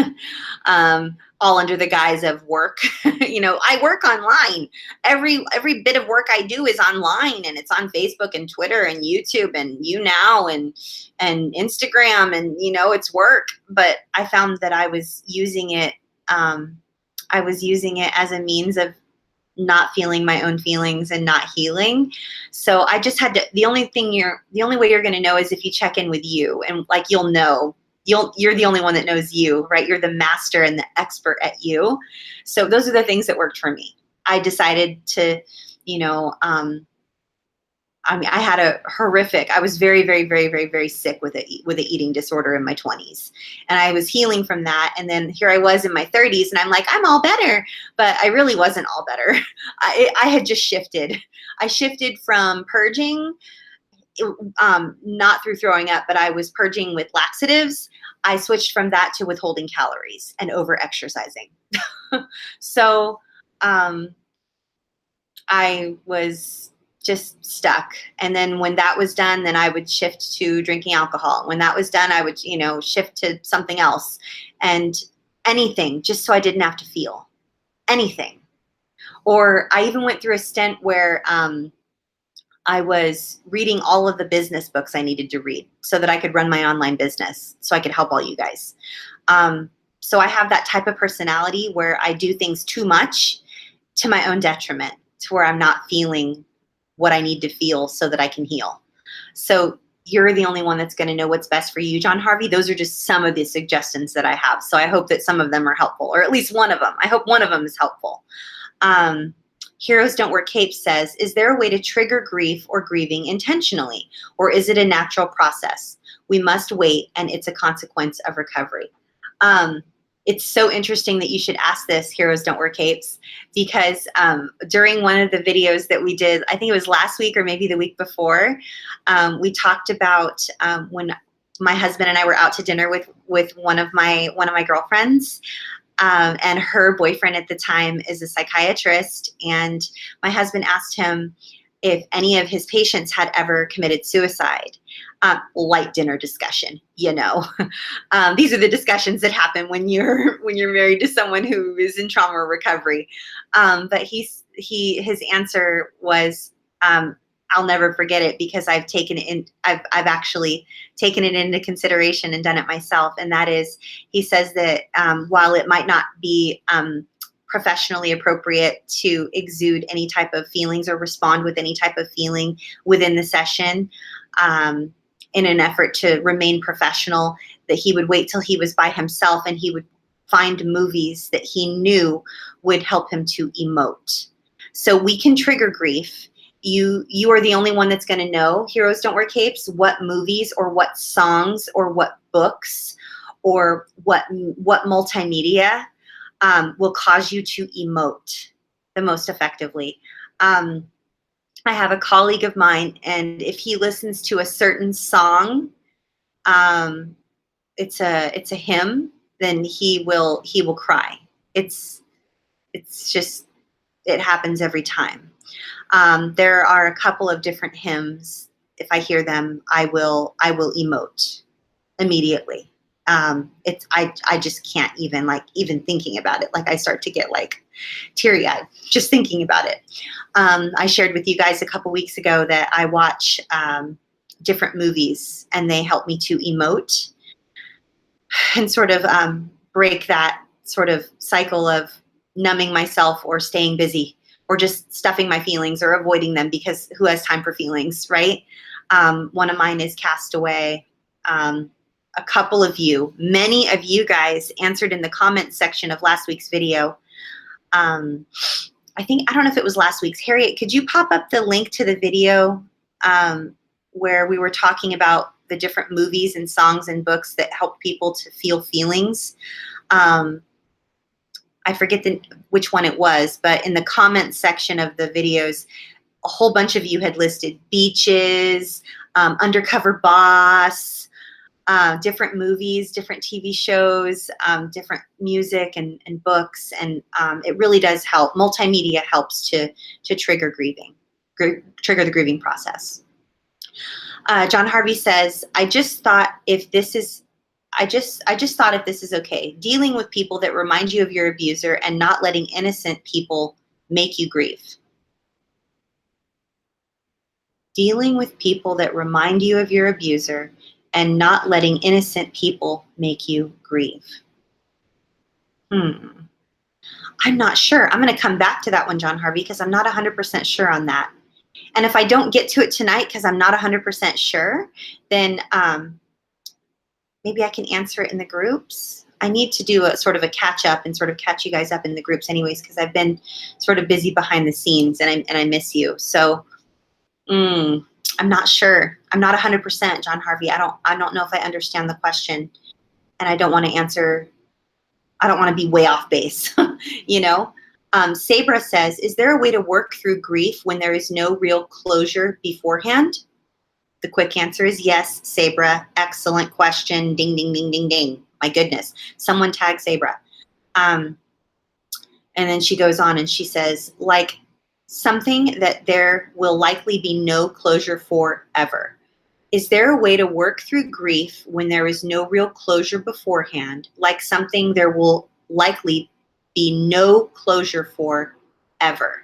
all under the guise of work. I work online. Every bit of work I do is online, and it's on Facebook and Twitter and YouTube and YouNow and Instagram, and it's work. But I found that I was using it. I was using it as a means of not feeling my own feelings and not healing. So I just had to, the only way you're going to know is if you check in with you, and like, you'll know, you're the only one that knows you, right? You're the master and the expert at you. So those are the things that worked for me. I decided to, I had I was very, very, very, very, very sick with an eating disorder in my 20s. And I was healing from that. And then here I was in my 30s, and I'm like, I'm all better. But I really wasn't all better. I had just shifted. I shifted from purging, not through throwing up, but I was purging with laxatives. I switched from that to withholding calories and over exercising. So I was just stuck. And then when that was done, then I would shift to drinking alcohol. When that was done, I would, shift to something else, and anything, just so I didn't have to feel anything. Or I even went through a stint where I was reading all of the business books I needed to read so that I could run my online business, so I could help all you guys. So I have that type of personality where I do things too much to my own detriment, to where I'm not feeling what I need to feel so that I can heal. So you're the only one that's going to know what's best for you, John Harvey. Those are just some of the suggestions that I have. So I hope that some of them are helpful, or at least one of them. I hope one of them is helpful. Heroes Don't Wear Capes says, is there a way to trigger grief or grieving intentionally, or is it a natural process? We must wait, and it's a consequence of recovery. It's so interesting that you should ask this, Heroes Don't Wear Capes, because during one of the videos that we did, I think it was last week or maybe the week before, we talked about when my husband and I were out to dinner with one of my girlfriends, and her boyfriend at the time is a psychiatrist, and my husband asked him if any of his patients had ever committed suicide. Light dinner discussion, you know. These are the discussions that happen when you're married to someone who is in trauma recovery. But his answer was, I'll never forget it because I've actually taken it into consideration and done it myself. And that is, he says that while it might not be professionally appropriate to exude any type of feelings or respond with any type of feeling within the session, in an effort to remain professional, that he would wait till he was by himself and he would find movies that he knew would help him to emote. So we can trigger grief. You are the only one that's going to know, Heroes Don't Wear Capes, what movies or what songs or what books or what multimedia will cause you to emote the most effectively. I have a colleague of mine, and if he listens to a certain song, it's a hymn, then he will cry. It's just, it happens every time. There are a couple of different hymns. If I hear them, I will emote immediately. I just can't even thinking about it. Like, I start to get like teary-eyed just thinking about it. I shared with you guys a couple weeks ago that I watch different movies, and they help me to emote and sort of break that sort of cycle of numbing myself or staying busy or just stuffing my feelings or avoiding them, because who has time for feelings, right? One of mine is Castaway. A couple of you, many of you guys answered in the comments section of last week's video. I don't know if it was last week's. Harriet, could you pop up the link to the video where we were talking about the different movies and songs and books that help people to feel feelings? I forget which one it was, but in the comments section of the videos, a whole bunch of you had listed Beaches, Undercover Boss, different movies, different TV shows, different music and books, and it really does help. Multimedia helps to trigger trigger the grieving process. John Harvey says, I just thought if this is okay, dealing with people that remind you of your abuser and not letting innocent people make you grieve. Dealing with people that remind you of your abuser and not letting innocent people make you grieve. I'm not sure. I'm going to come back to that one, John Harvey, because I'm not 100% sure on that. And if I don't get to it tonight because I'm not 100% sure, then maybe I can answer it in the groups. I need to do a sort of a catch up and sort of catch you guys up in the groups anyways, because I've been sort of busy behind the scenes, and I miss you. So I'm not sure. I'm not 100%, John Harvey. I don't know if I understand the question, and I don't want to answer. I don't want to be way off base, you know? Sabra says, is there a way to work through grief when there is no real closure beforehand? The quick answer is yes, Sabra. Excellent question. Ding, ding, ding, ding, ding. My goodness. Someone tag Sabra. And then she goes on and she says, like something that there will likely be no closure for ever. Is there a way to work through grief when there is no real closure beforehand, like something there will likely be no closure for ever?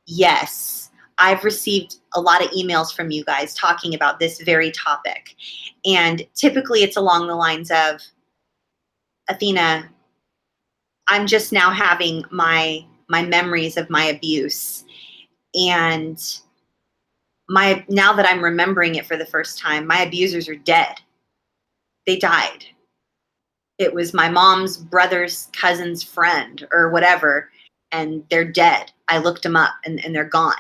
Yes. I've received a lot of emails from you guys talking about this very topic. And typically it's along the lines of, Athena, I'm just now having my memories of my abuse. And now that I'm remembering it for the first time, my abusers are dead. They died. It was my mom's brother's cousin's friend or whatever, and they're dead. I looked them up and they're gone.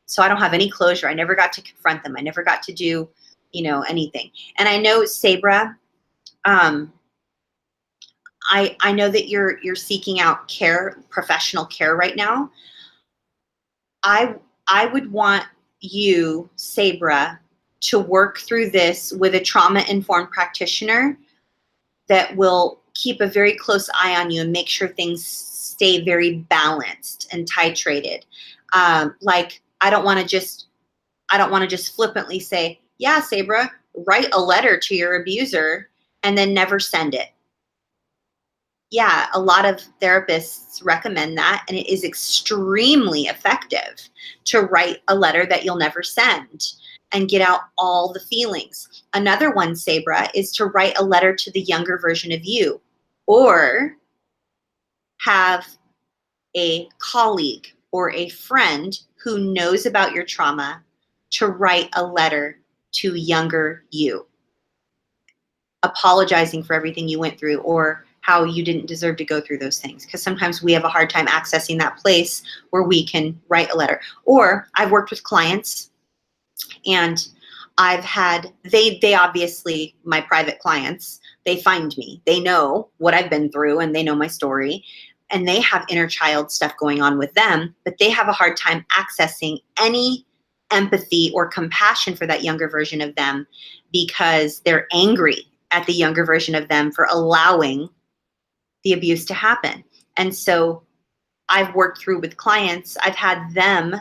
So I don't have any closure. I never got to confront them. I never got to do, anything. And I know, Sabra, I know that you're seeking out care, professional care right now. I would want you, Sabra, to work through this with a trauma-informed practitioner that will keep a very close eye on you and make sure things stay very balanced and titrated. Like, I don't want to just flippantly say, yeah, Sabra, write a letter to your abuser and then never send it. Yeah, a lot of therapists recommend that, and it is extremely effective to write a letter that you'll never send and get out all the feelings. Another one, Sabra, is to write a letter to the younger version of you, or have a colleague or a friend who knows about your trauma to write a letter to younger you, apologizing for everything you went through or how you didn't deserve to go through those things. Because sometimes we have a hard time accessing that place where we can write a letter. Or I've worked with clients, and I've had, they obviously, my private clients, they find me. They know what I've been through and they know my story, and they have inner child stuff going on with them, but they have a hard time accessing any empathy or compassion for that younger version of them because they're angry at the younger version of them for allowing the abuse to happen. And so I've worked through with clients, I've had them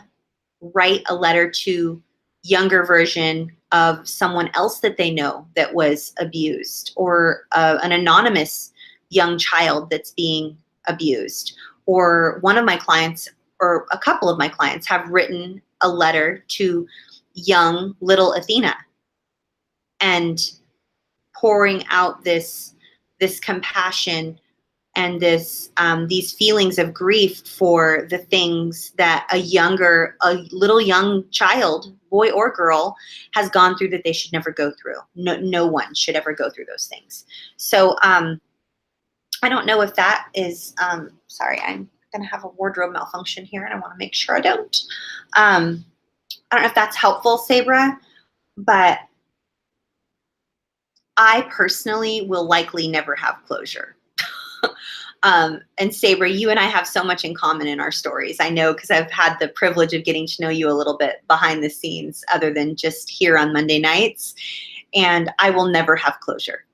write a letter to younger version of someone else that they know that was abused, or an anonymous young child that's being abused. Or one of my clients, or a couple of my clients, have written a letter to young little Athena and pouring out this compassion and these feelings of grief for the things that a little young child, boy or girl, has gone through that they should never go through. No one should ever go through those things. So I don't know if that is, sorry, I'm going to have a wardrobe malfunction here, and I want to make sure I don't. I don't know if that's helpful, Sabra, but I personally will likely never have closure. And Sabra, you and I have so much in common in our stories. I know, because I've had the privilege of getting to know you a little bit behind the scenes other than just here on Monday nights. And I will never have closure.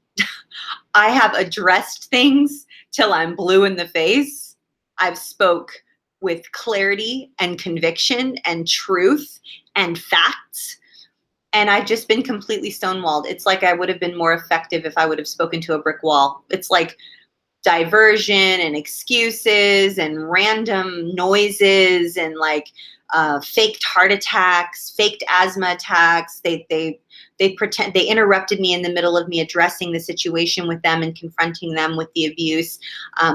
I have addressed things till I'm blue in the face. I've spoke with clarity and conviction and truth and facts. And I've just been completely stonewalled. It's like I would have been more effective if I would have spoken to a brick wall. It's like diversion and excuses and random noises and like faked heart attacks, faked asthma attacks. They pretend, they interrupted me in the middle of me addressing the situation with them and confronting them with the abuse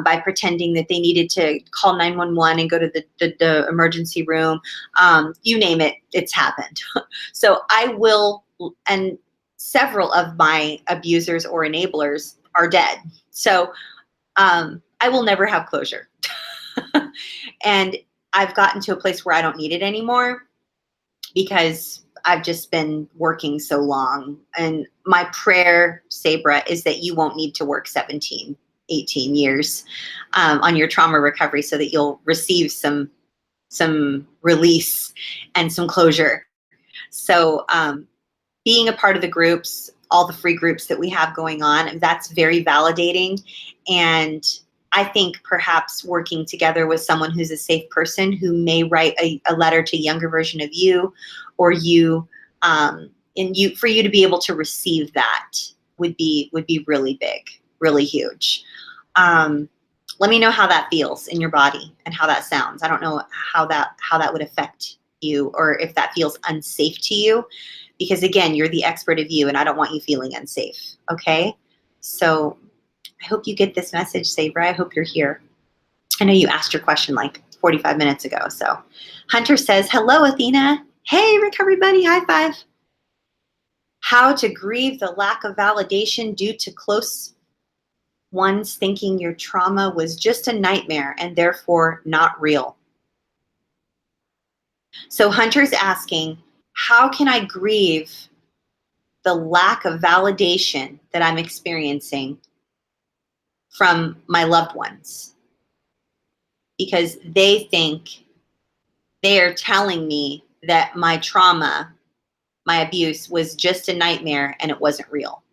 by pretending that they needed to call 911 and go to the emergency room. You name it, it's happened. So I will, and several of my abusers or enablers are dead. So I will never have closure. And I've gotten to a place where I don't need it anymore because I've just been working so long. And my prayer, Sabra, is that you won't need to work 17, 18 years on your trauma recovery so that you'll receive some release and some closure. So being a part of the groups, all the free groups that we have going on, that's very validating. And I think perhaps working together with someone who's a safe person who may write a letter to younger version of you, or you, for you to be able to receive that would be really big, really huge. Let me know how that feels in your body and how that sounds. I don't know how that would affect you, or if that feels unsafe to you, because again, you're the expert of you and I don't want you feeling unsafe. Okay. So I hope you get this message, Sabra. I hope you're here. I know you asked your question like 45 minutes ago. So Hunter says, hello, Athena. Hey, recovery buddy, high five. How to grieve the lack of validation due to close ones thinking your trauma was just a nightmare and therefore not real. So Hunter's asking, how can I grieve the lack of validation that I'm experiencing from my loved ones? Because they think they are telling me that my trauma, my abuse was just a nightmare and it wasn't real.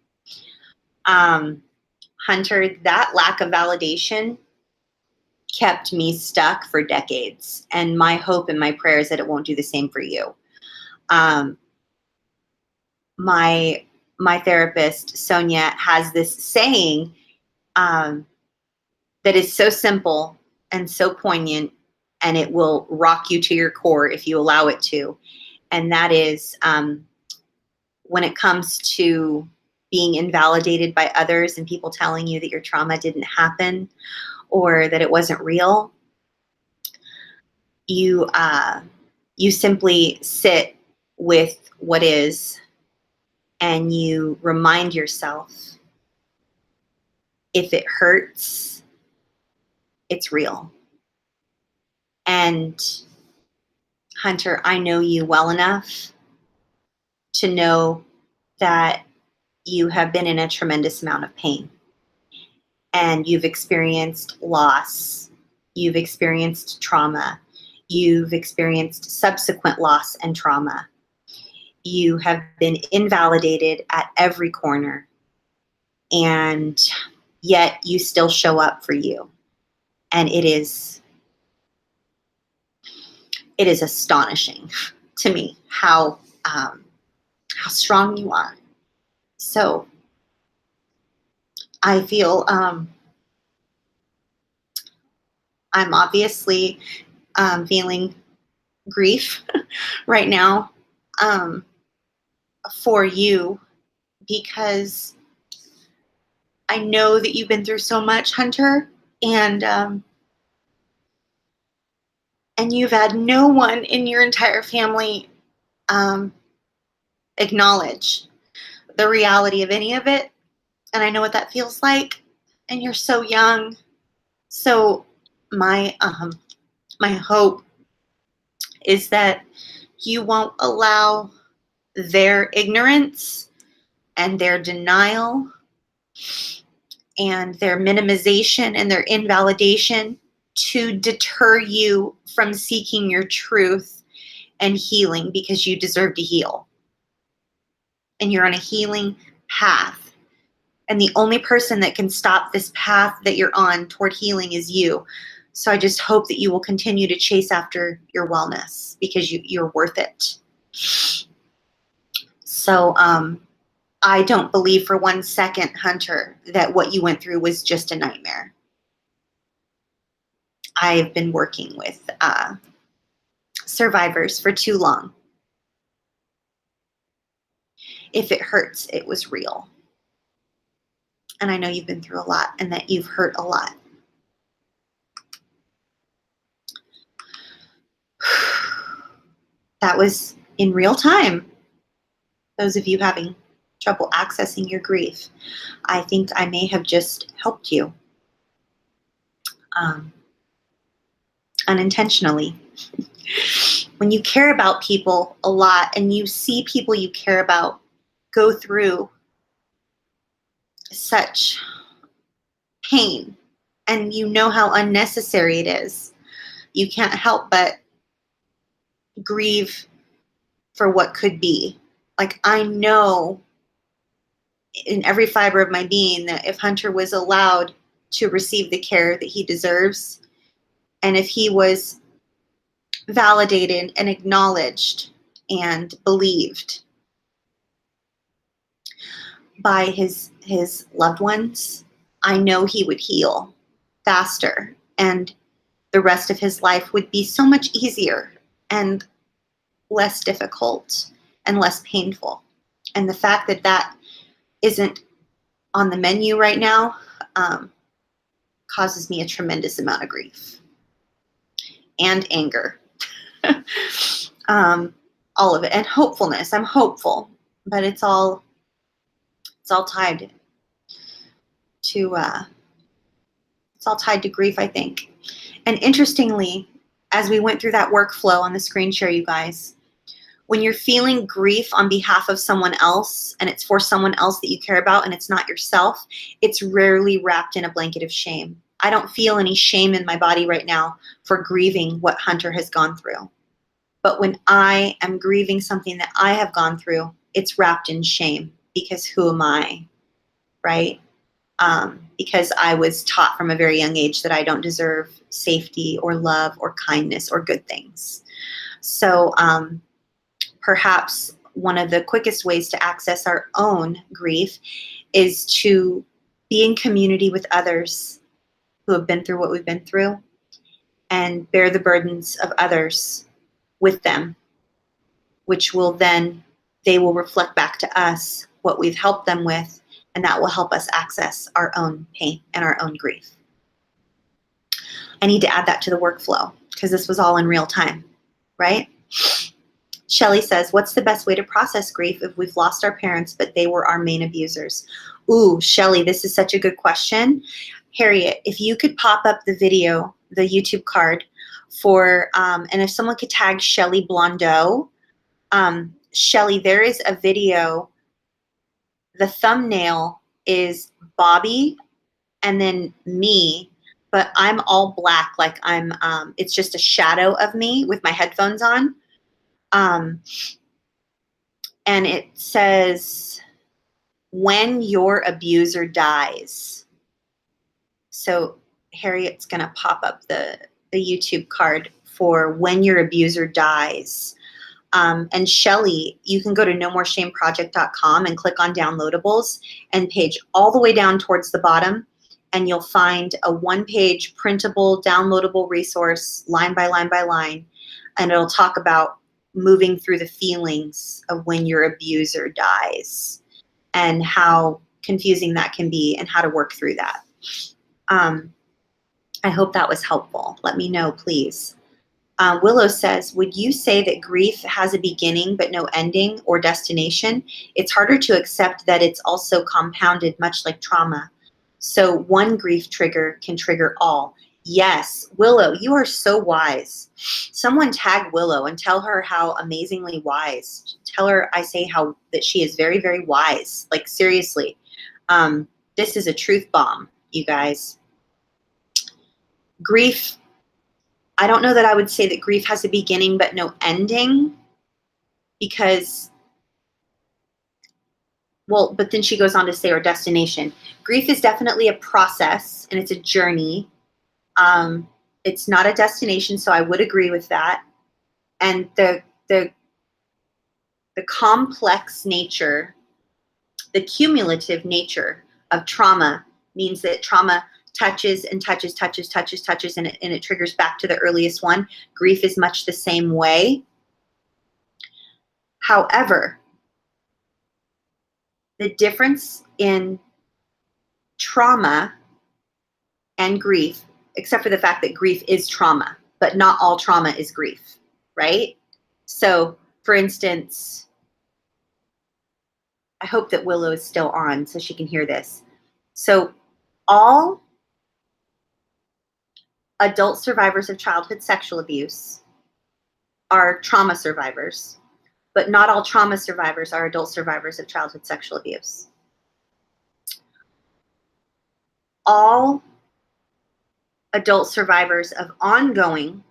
Hunter, that lack of validation kept me stuck for decades. And my hope and my prayer is that it won't do the same for you. Um, my therapist, Sonia, has this saying that is so simple and so poignant, and it will rock you to your core if you allow it to. And that is when it comes to being invalidated by others and people telling you that your trauma didn't happen or that it wasn't real, you simply sit with what is, and you remind yourself, if it hurts, it's real. And Hunter, I know you well enough to know that you have been in a tremendous amount of pain, and you've experienced loss, you've experienced trauma, you've experienced subsequent loss and trauma. You have been invalidated at every corner, and yet you still show up for you. And it is astonishing to me how strong you are. So I feel I'm obviously feeling grief right now for you, because I know that you've been through so much, Hunter, and you've had no one in your entire family acknowledge the reality of any of it. And I know what that feels like. And you're so young. So my hope is that you won't allow their ignorance and their denial and their minimization and their invalidation to deter you from seeking your truth and healing, because you deserve to heal. And you're on a healing path. And the only person that can stop this path that you're on toward healing is you. So I just hope that you will continue to chase after your wellness, because you're worth it. So I don't believe for 1 second, Hunter, that what you went through was just a nightmare. I've been working with survivors for too long. If it hurts, it was real. And I know you've been through a lot and that you've hurt a lot. That was in real time. Those of you having trouble accessing your grief, I think I may have just helped you unintentionally. When you care about people a lot and you see people you care about go through such pain, and you know how unnecessary it is, you can't help but grieve for what could be. Like, I know in every fiber of my being that if Hunter was allowed to receive the care that he deserves, and if he was validated and acknowledged and believed by his loved ones, I know he would heal faster, and the rest of his life would be so much easier and less difficult and less painful. And the fact that that isn't on the menu right now causes me a tremendous amount of grief and anger. all of it, and hopefulness. I'm hopeful, but it's all tied to grief, I think. And interestingly, as we went through that workflow on the screen share, you guys, when you're feeling grief on behalf of someone else and it's for someone else that you care about and it's not yourself, it's rarely wrapped in a blanket of shame. I don't feel any shame in my body right now for grieving what Hunter has gone through. But when I am grieving something that I have gone through, it's wrapped in shame, because who am I, right? Because I was taught from a very young age that I don't deserve safety or love or kindness or good things. So perhaps one of the quickest ways to access our own grief is to be in community with others who have been through what we've been through and bear the burdens of others with them, which will then, they will reflect back to us what we've helped them with, and that will help us access our own pain and our own grief. I need to add that to the workflow because this was all in real time, right? Shelly says, what's the best way to process grief if we've lost our parents, but they were our main abusers? Ooh, Shelly, this is such a good question. Harriet, if you could pop up the video, the YouTube card for, and if someone could tag Shelly Blondeau. Shelly, there is a video. The thumbnail is Bobby and then me, but I'm all black, like I'm, it's just a shadow of me with my headphones on. And it says, when your abuser dies. So Harriet's gonna pop up the YouTube card for when your abuser dies. And Shelly, you can go to nomoreshameproject.com and click on downloadables and page all the way down towards the bottom, and you'll find a one-page printable downloadable resource line by line by line, and it'll talk about moving through the feelings of when your abuser dies and how confusing that can be and how to work through that. I hope that was helpful. Let me know, please. Willow says, would you say that grief has a beginning but no ending or destination? It's harder to accept that it's also compounded, much like trauma. So one grief trigger can trigger all. Yes, Willow, you are so wise. Someone tag Willow and tell her how amazingly wise. Tell her I say how that she is very, very wise. Like, seriously. This is a truth bomb, you guys. Grief, I don't know that I would say that grief has a beginning but no ending, because, well, but then she goes on to say, or destination. Grief is definitely a process and it's a journey. It's not a destination, so I would agree with that. And the complex nature, the cumulative nature of trauma means that trauma touches and touches, and it triggers back to the earliest one. Grief is much the same way. However, the difference in trauma and grief, except for the fact that grief is trauma, but not all trauma is grief, right? So, for instance, I hope that Willow is still on so she can hear this. So, all adult survivors of childhood sexual abuse are trauma survivors, but not all trauma survivors are adult survivors of childhood sexual abuse. All adult survivors of ongoing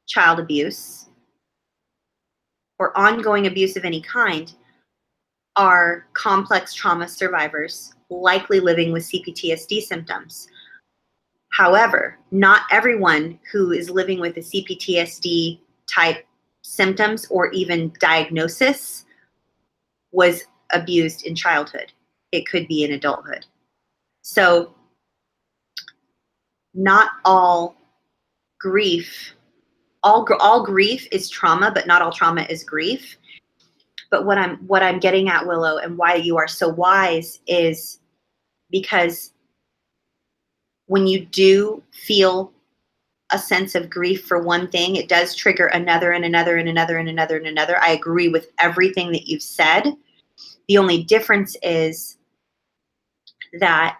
child abuse or ongoing abuse of any kind are complex trauma survivors, likely living with CPTSD symptoms. However, not everyone who is living with a CPTSD type symptoms or even diagnosis was abused in childhood. It could be in adulthood. So not all grief, all grief is trauma, but not all trauma is grief. But what I'm getting at, Willow, and why you are so wise is because when you do feel a sense of grief for one thing, it does trigger another and another and another and another and another. I agree with everything that you've said. The only difference is that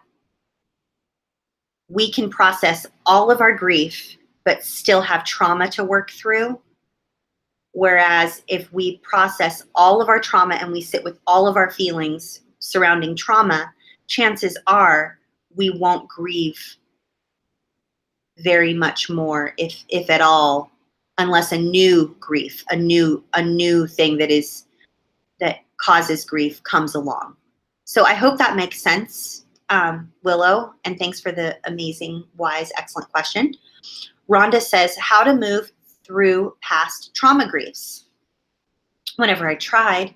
we can process all of our grief, but still have trauma to work through. Whereas if we process all of our trauma and we sit with all of our feelings surrounding trauma, chances are we won't grieve very much more, if at all, unless a new grief, a new thing that causes grief comes along. So I hope that makes sense, Willow, and thanks for the amazing, wise, excellent question. Rhonda says, how to move through past trauma griefs. Whenever I tried,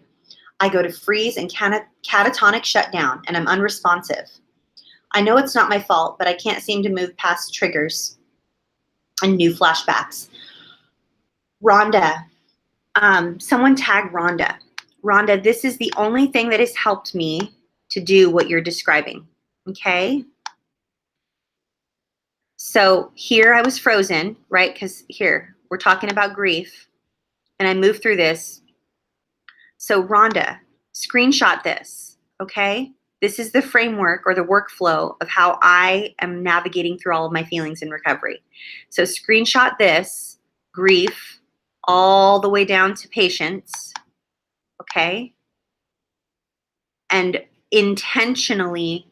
I go to freeze and catatonic shutdown, and I'm unresponsive. I know it's not my fault, but I can't seem to move past triggers and new flashbacks. Rhonda, someone tag Rhonda. Rhonda, this is the only thing that has helped me to do what you're describing, okay? So here I was frozen, right? Because here, we're talking about grief, and I moved through this. So Rhonda, screenshot this, okay? This is the framework or the workflow of how I am navigating through all of my feelings in recovery. So screenshot this, grief, all the way down to patience, okay? And intentionally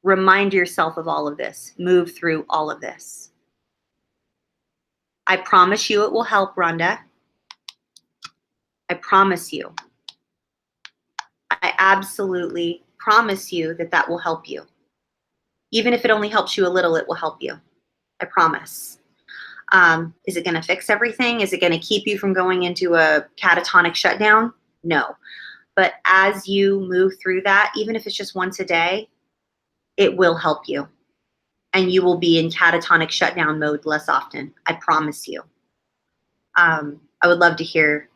remind yourself of all of this. Move through all of this. I promise you it will help, Rhonda. I promise you. I absolutely promise you that that will help you. Even if it only helps you a little, it will help you. I promise. Is it going to fix everything? Is it going to keep you from going into a catatonic shutdown? No. But as you move through that, even if it's just once a day, it will help you. And you will be in catatonic shutdown mode less often. I promise you. I would love to hear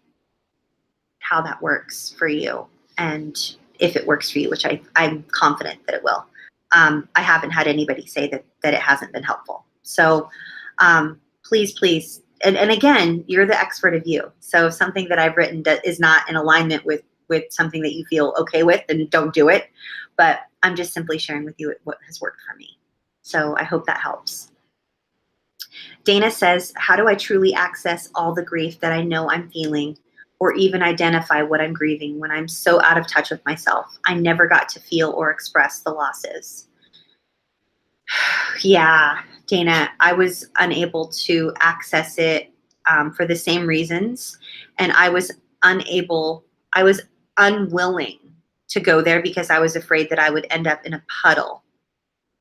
how that works for you, and if it works for you, which I'm confident that it will. I haven't had anybody say that it hasn't been helpful. So please, and again, you're the expert of you. So if something that I've written that is not in alignment with something that you feel okay with, then don't do it. But I'm just simply sharing with you what has worked for me. So I hope that helps. Dana says, how do I truly access all the grief that I know I'm feeling, or even identify what I'm grieving when I'm so out of touch with myself? I never got to feel or express the losses. Yeah, Dana, I was unable to access it for the same reasons. And I was unwilling to go there because I was afraid that I would end up in a puddle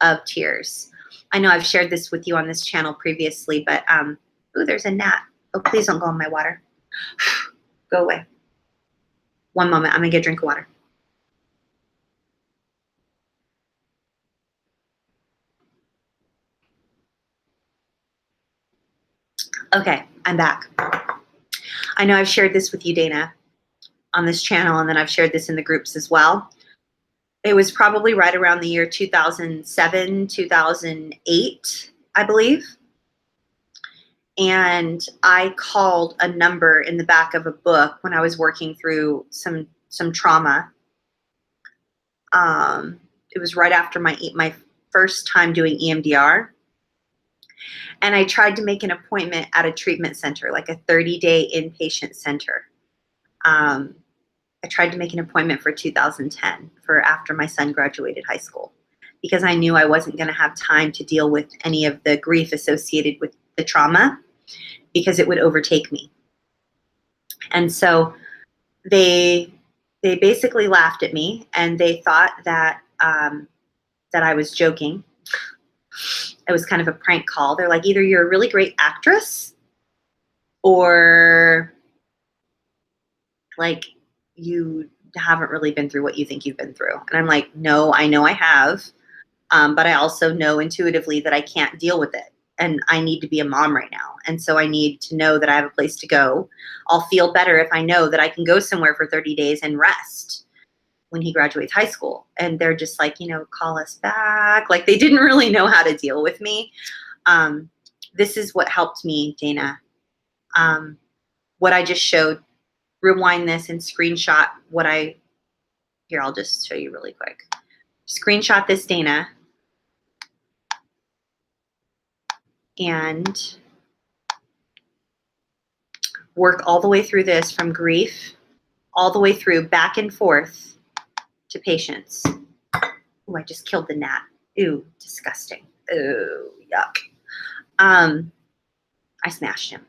of tears. I know I've shared this with you on this channel previously, but ooh, there's a gnat. Oh, please don't go in my water. Go away. One moment, I'm gonna get a drink of water. Okay, I'm back. I know I've shared this with you, Dana, on this channel, and then I've shared this in the groups as well. It was probably right around the year 2007, 2008, I believe. And I called a number in the back of a book when I was working through some trauma. It was right after my first time doing EMDR. And I tried to make an appointment at a treatment center, like a 30-day inpatient center. I tried to make an appointment for 2010, for after my son graduated high school, because I knew I wasn't going to have time to deal with any of the grief associated with the trauma, because it would overtake me. And so they basically laughed at me, and they thought that that I was joking. It was kind of a prank call. They're like, either you're a really great actress, or like you haven't really been through what you think you've been through. And I'm like, no, I know I have, but I also know intuitively that I can't deal with it. And I need to be a mom right now. And so I need to know that I have a place to go. I'll feel better if I know that I can go somewhere for 30 days and rest when he graduates high school. And they're just like, call us back. Like, they didn't really know how to deal with me. this is what helped me, Dana. What I just showed, rewind this and screenshot what here, I'll just show you really quick. Screenshot this, Dana, and work all the way through this from grief, all the way through back and forth to patience. Oh, I just killed the gnat. Ooh, disgusting. Ooh, yuck. I smashed him.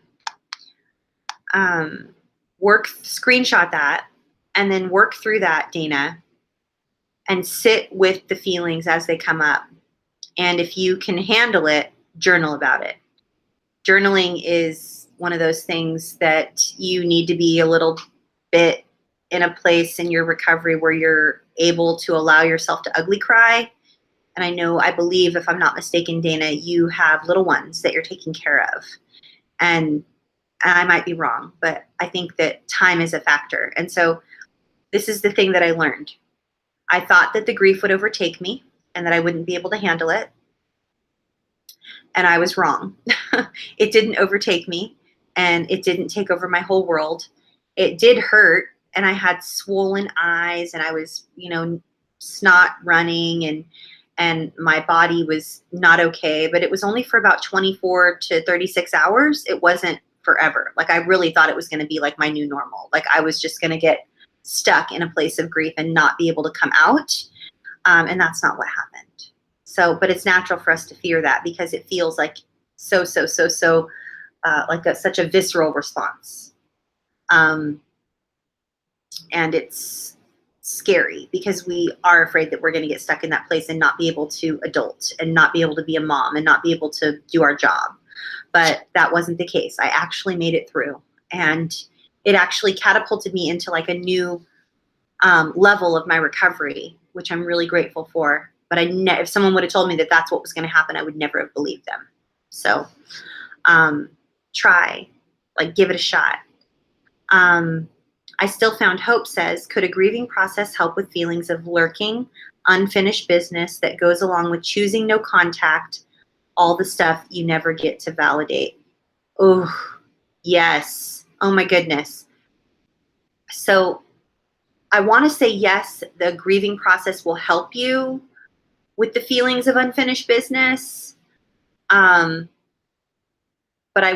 Screenshot that, and then work through that, Dana, and sit with the feelings as they come up. And if you can handle it, journal about it. Journaling is one of those things that you need to be a little bit in a place in your recovery where you're able to allow yourself to ugly cry. And I believe, if I'm not mistaken, Dana, you have little ones that you're taking care of. And I might be wrong, but I think that time is a factor. And so this is the thing that I learned. I thought that the grief would overtake me and that I wouldn't be able to handle it. And I was wrong. It didn't overtake me, and it didn't take over my whole world. It did hurt, and I had swollen eyes, and I was, snot running, and my body was not okay, but it was only for about 24 to 36 hours. It wasn't forever. Like, I really thought it was going to be like my new normal. Like, I was just going to get stuck in a place of grief and not be able to come out. And that's not what happened. So, but it's natural for us to fear that because it feels like such a visceral response. And it's scary because we are afraid that we're going to get stuck in that place and not be able to adult and not be able to be a mom and not be able to do our job. But that wasn't the case. I actually made it through, and it actually catapulted me into like a new level of my recovery, which I'm really grateful for. But if someone would have told me that that's what was going to happen, I would never have believed them. So try, give it a shot. I still found hope says, could a grieving process help with feelings of lurking, unfinished business that goes along with choosing no contact, all the stuff you never get to validate? Oh, yes. Oh my goodness. So I want to say yes, the grieving process will help you with the feelings of unfinished business. But I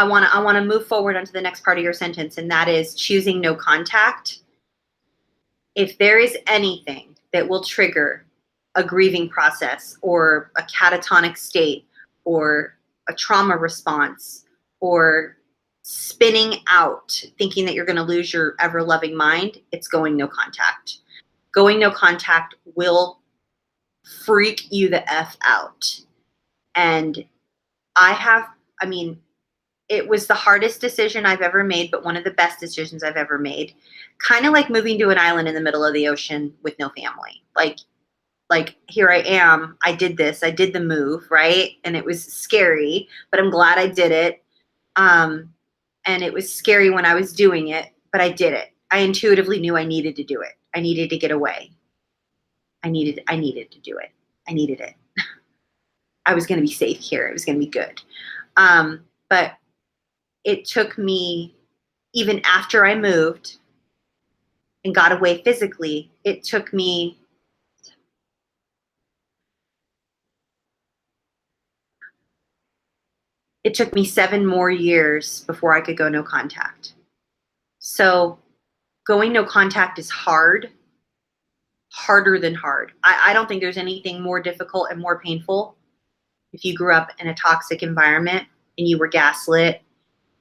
want to move forward onto the next part of your sentence, and that is choosing no contact. If there is anything that will trigger a grieving process or a catatonic state or a trauma response or spinning out, thinking that you're going to lose your ever-loving mind, it's going no contact. Going no contact will freak you the F out. And it was the hardest decision I've ever made, but one of the best decisions I've ever made. Kind of like moving to an island in the middle of the ocean with no family. Like here I am, I did this, I did the move, right? And it was scary, but I'm glad I did it. And it was scary when I was doing it, but I did it. I intuitively knew I needed to do it. I needed to get away. I needed to do it. I needed it. I was going to be safe here. It was going to be good. But it took me, even after I moved and got away physically, it took me It took me 7 more years before I could go no contact. So going no contact is hard, harder than hard. I don't think there's anything more difficult and more painful if you grew up in a toxic environment and you were gaslit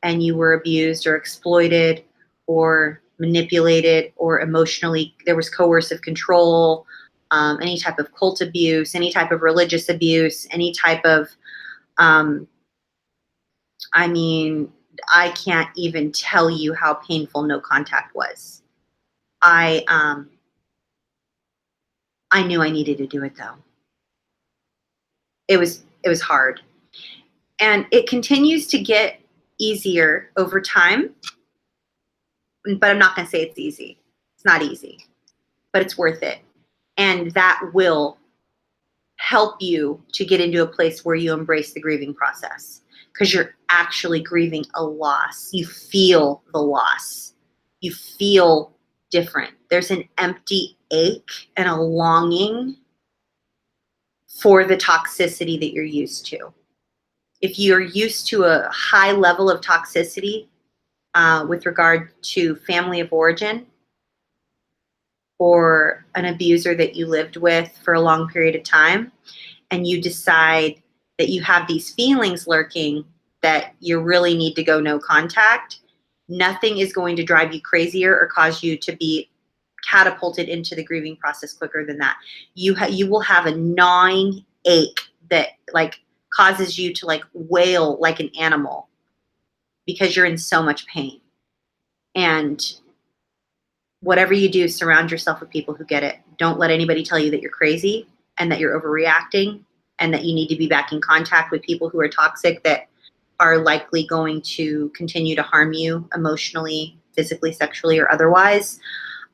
and you were abused or exploited or manipulated or emotionally, there was coercive control, any type of cult abuse, any type of religious abuse, any type of, I can't even tell you how painful no contact was. I knew I needed to do it though. It was hard. And it continues to get easier over time, but I'm not going to say it's easy. It's not easy, but it's worth it. And that will help you to get into a place where you embrace the grieving process, because you're actually grieving a loss. You feel the loss. You feel different. There's an empty ache and a longing for the toxicity that you're used to. If you're used to a high level of toxicity with regard to family of origin or an abuser that you lived with for a long period of time, and you decide that you have these feelings lurking that you really need to go no contact, nothing is going to drive you crazier or cause you to be catapulted into the grieving process quicker than that. You will have a gnawing ache that like causes you to like wail like an animal because you're in so much pain. And whatever you do, surround yourself with people who get it. Don't let anybody tell you that you're crazy and that you're overreacting and that you need to be back in contact with people who are toxic, that are likely going to continue to harm you emotionally, physically, sexually, or otherwise.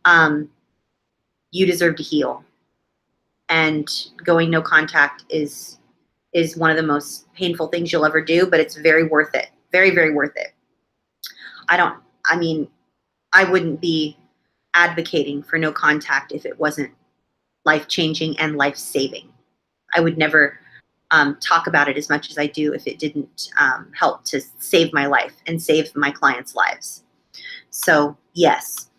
You deserve to heal. And going no contact is one of the most painful things you'll ever do, but it's very worth it. Very, very worth it. I wouldn't be advocating for no contact if it wasn't life-changing and life-saving. I would never talk about it as much as I do if it didn't help to save my life and save my clients' lives. So yes.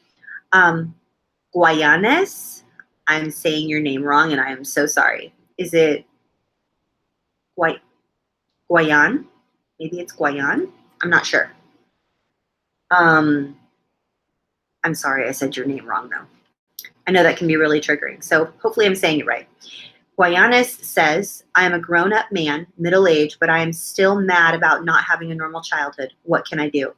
Guayanes, I'm saying your name wrong and I am so sorry. Is it Guayan? Maybe it's Guayan? I'm not sure. I'm sorry, I said your name wrong though. I know that can be really triggering. So hopefully I'm saying it right. Guayanes says, I am a grown-up man, middle-aged, but I am still mad about not having a normal childhood. What can I do?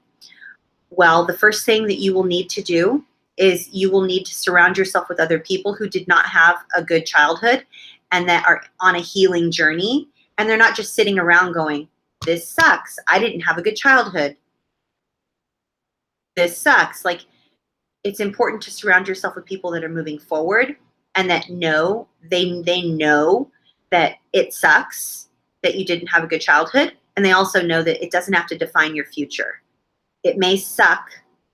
Well, the first thing that you will need to do is you will need to surround yourself with other people who did not have a good childhood and that are on a healing journey. And they're not just sitting around going, this sucks. I didn't have a good childhood. This sucks. Like, it's important to surround yourself with people that are moving forward and that know, they know that it sucks that you didn't have a good childhood. And they also know that it doesn't have to define your future. It may suck.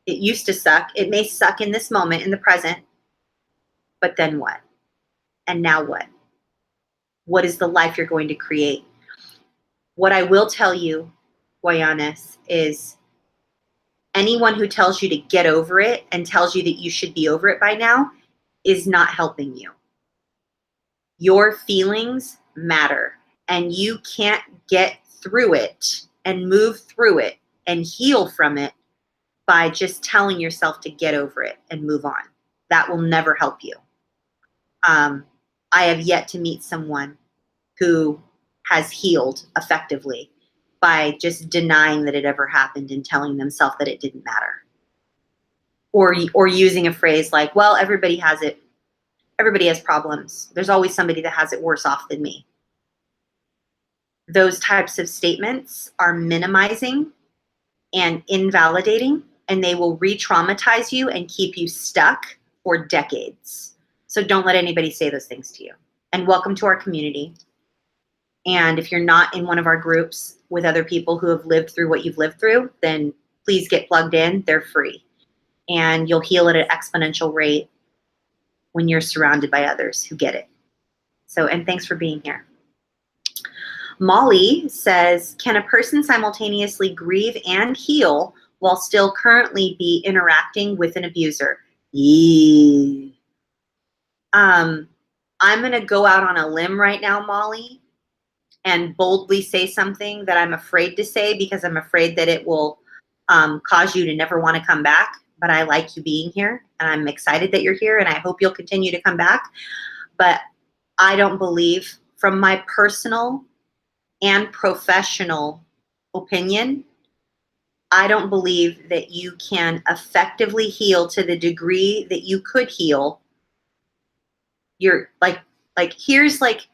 It used to suck. It may suck in this moment, in the present, but then what? And now what? What is the life you're going to create? What I will tell you, Guayanes, is anyone who tells you to get over it and tells you that you should be over it by now is not helping you. Your feelings matter, and you can't get through it and move through it and heal from it by just telling yourself to get over it and move on. That will never help you. I have yet to meet someone who has healed effectively by just denying that it ever happened and telling themselves that it didn't matter. Or using a phrase like, well, everybody has it. Everybody has problems. There's always somebody that has it worse off than me. Those types of statements are minimizing and invalidating, and they will re-traumatize you and keep you stuck for decades. So don't let anybody say those things to you. And welcome to our community. And if you're not in one of our groups with other people who have lived through what you've lived through, then please get plugged in. They're free. And you'll heal at an exponential rate when you're surrounded by others who get it. So, and thanks for being here. Molly says, can a person simultaneously grieve and heal while still currently be interacting with an abuser? Yeah. I'm going to go out on a limb right now, Molly, and boldly say something that I'm afraid to say because I'm afraid that it will cause you to never want to come back. But I like you being here, and I'm excited that you're here, and I hope you'll continue to come back. But I don't believe, from my personal and professional opinion, I don't believe that you can effectively heal to the degree that you could heal. You're like here's like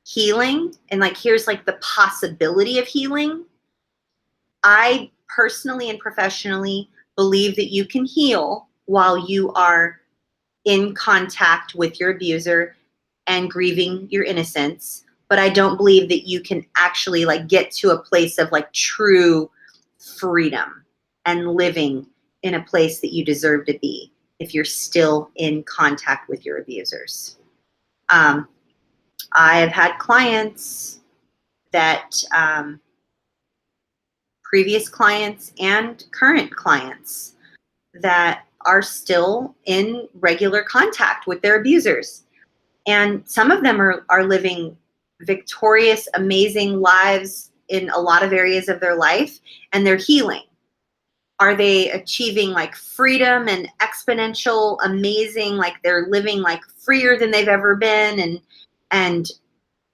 healing, and like here's like the possibility of healing. I personally and professionally believe that you can heal while you are in contact with your abuser and grieving your innocence. But I don't believe that you can actually like get to a place of like true freedom and living in a place that you deserve to be if you're still in contact with your abusers. I have had clients that previous clients and current clients that are still in regular contact with their abusers. And some of them are living victorious, amazing lives in a lot of areas of their life, and they're healing. Are they achieving like freedom and exponential, amazing, like they're living like freer than they've ever been and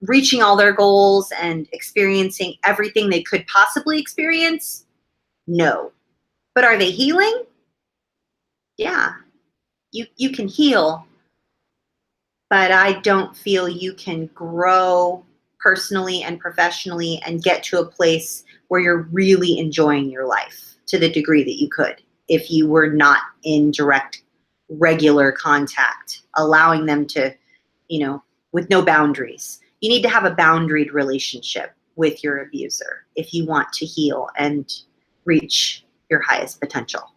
reaching all their goals and experiencing everything they could possibly experience? No. But are they healing? Yeah. You can heal, but I don't feel you can grow personally and professionally and get to a place where you're really enjoying your life to the degree that you could if you were not in direct, regular contact, allowing them to, with no boundaries. You need to have a boundaried relationship with your abuser if you want to heal and reach your highest potential.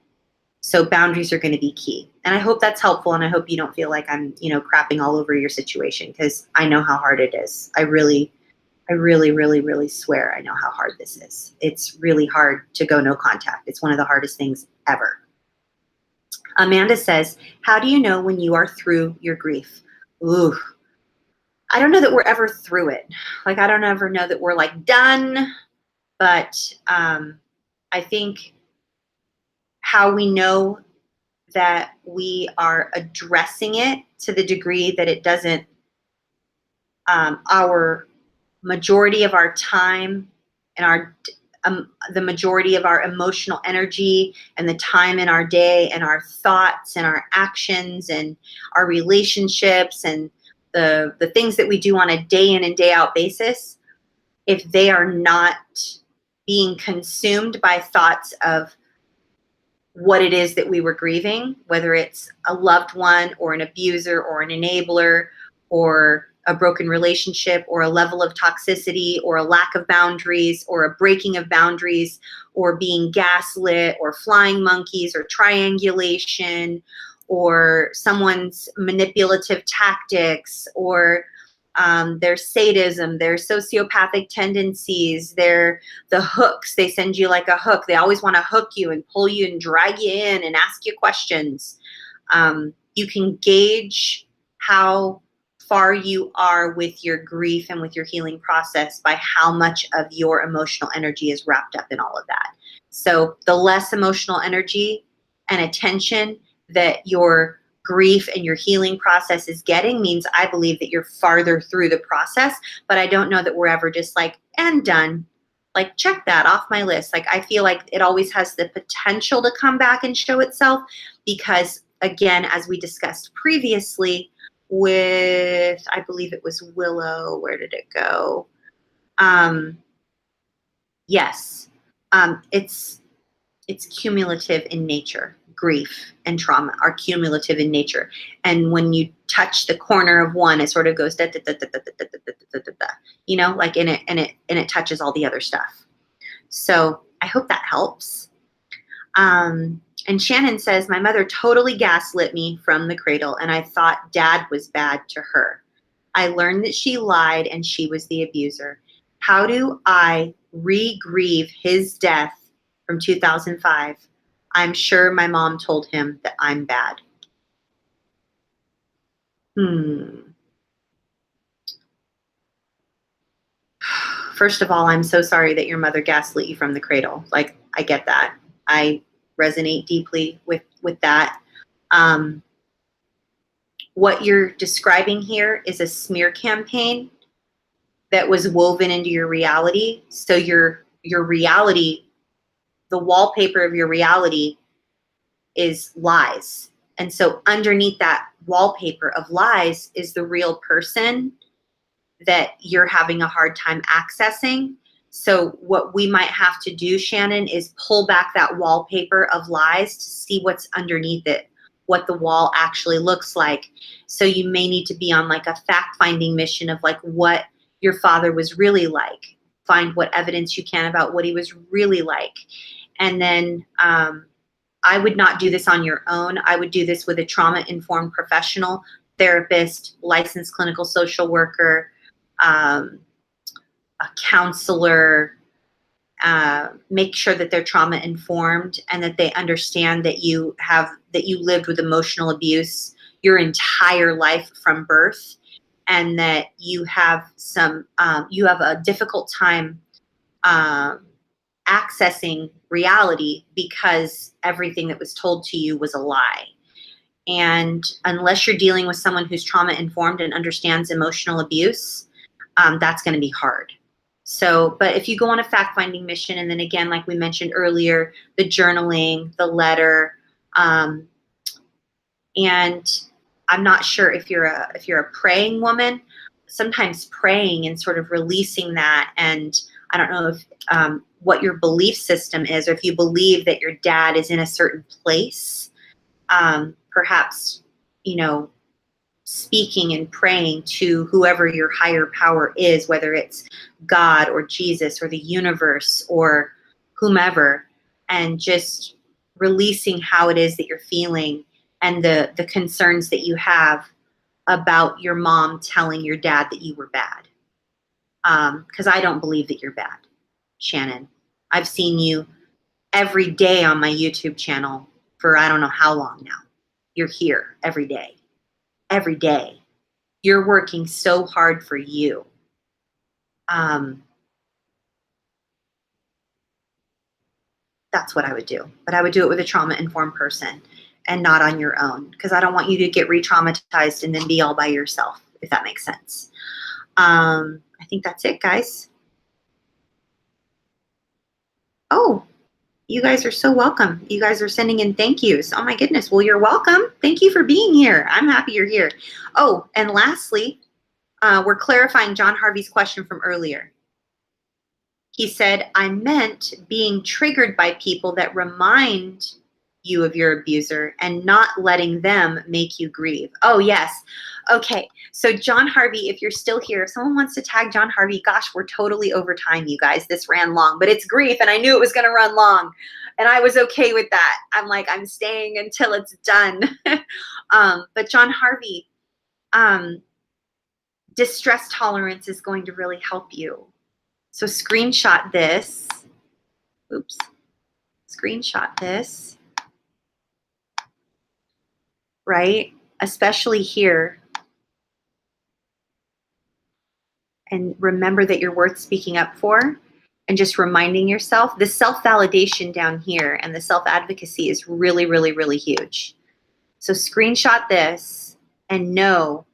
So boundaries are going to be key. And I hope that's helpful. And I hope you don't feel like I'm, crapping all over your situation, because I know how hard it is. I really, really, really swear I know how hard this is. It's really hard to go no contact. It's one of the hardest things ever. Amanda says, how do you know when you are through your grief? Ooh, I don't know that we're ever through it. Like, I don't ever know that we're like done, but I think how we know that we are addressing it to the degree that it doesn't, our majority of our time and the majority of our emotional energy and the time in our day and our thoughts and our actions and our relationships and the things that we do on a day in and day out basis, if they are not being consumed by thoughts of what it is that we were grieving, whether it's a loved one or an abuser or an enabler or a broken relationship or a level of toxicity or a lack of boundaries or a breaking of boundaries or being gaslit or flying monkeys or triangulation or someone's manipulative tactics or their sadism, their sociopathic tendencies, the hooks. They send you like a hook. They always want to hook you and pull you and drag you in and ask you questions. You can gauge how far you are with your grief and with your healing process by how much of your emotional energy is wrapped up in all of that. So the less emotional energy and attention that your grief and your healing process is getting means I believe that you're farther through the process, but I don't know that we're ever just like, and done. Like, check that off my list. Like, I feel like it always has the potential to come back and show itself because, again, as we discussed previously with, I believe it was Willow, where did it go? Yes, it's cumulative in nature. Grief and trauma are cumulative in nature. And when you touch the corner of one, it sort of goes da da da da da da da da da da, like in it, and it touches all the other stuff. So I hope that helps. And Shannon says, my mother totally gaslit me from the cradle, and I thought dad was bad to her. I learned that she lied and she was the abuser. How do I re-grieve his death from 2005? I'm sure my mom told him that I'm bad. First of all, I'm so sorry that your mother gaslit you from the cradle. Like, I get that. I resonate deeply with that. What you're describing here is a smear campaign that was woven into your reality. So your reality, the wallpaper of your reality is lies. And so underneath that wallpaper of lies is the real person that you're having a hard time accessing. So what we might have to do, Shannon, is pull back that wallpaper of lies to see what's underneath it. what the wall actually looks like. So you may need to be on like a fact-finding mission of like what your father was really like. Find what evidence you can about what he was really like. And then I would not do this on your own. I would do this with a trauma-informed professional, therapist, licensed clinical social worker, a counselor. Make sure that they're trauma informed and that they understand that you lived with emotional abuse your entire life from birth, and that you have a difficult time accessing reality because everything that was told to you was a lie. And unless you're dealing with someone who's trauma informed and understands emotional abuse, that's going to be hard. So, but if you go on a fact-finding mission, and then again, like we mentioned earlier, the journaling, the letter, and I'm not sure if you're a praying woman. Sometimes praying and sort of releasing that, and I don't know if what your belief system is, or if you believe that your dad is in a certain place, perhaps, speaking and praying to whoever your higher power is, whether it's God or Jesus or the universe or whomever, and just releasing how it is that you're feeling and the concerns that you have about your mom telling your dad that you were bad. Because I don't believe that you're bad, Shannon. I've seen you every day on my YouTube channel for I don't know how long now. You're here every day. Every day. You're working so hard for you. That's what I would do. But I would do it with a trauma-informed person and not on your own, because I don't want you to get re-traumatized and then be all by yourself, if that makes sense. I think that's it, guys. Oh, you guys are so welcome. You guys are sending in thank yous. Oh my goodness. Well, you're welcome. Thank you for being here. I'm happy you're here. Oh, and lastly, we're clarifying John Harvey's question from earlier. He said, I meant being triggered by people that remind you of your abuser and not letting them make you grieve. Oh, yes. Okay. So John Harvey, if you're still here, if someone wants to tag John Harvey, gosh, we're totally over time, you guys. This ran long, but it's grief, and I knew it was going to run long, and I was okay with that. I'm like, I'm staying until it's done. But John Harvey, distress tolerance is going to really help you. So screenshot this. Oops. Screenshot this. Right? Especially here. And remember that you're worth speaking up for, and just reminding yourself. The self-validation down here and the self-advocacy is really, really, really huge. So screenshot this and know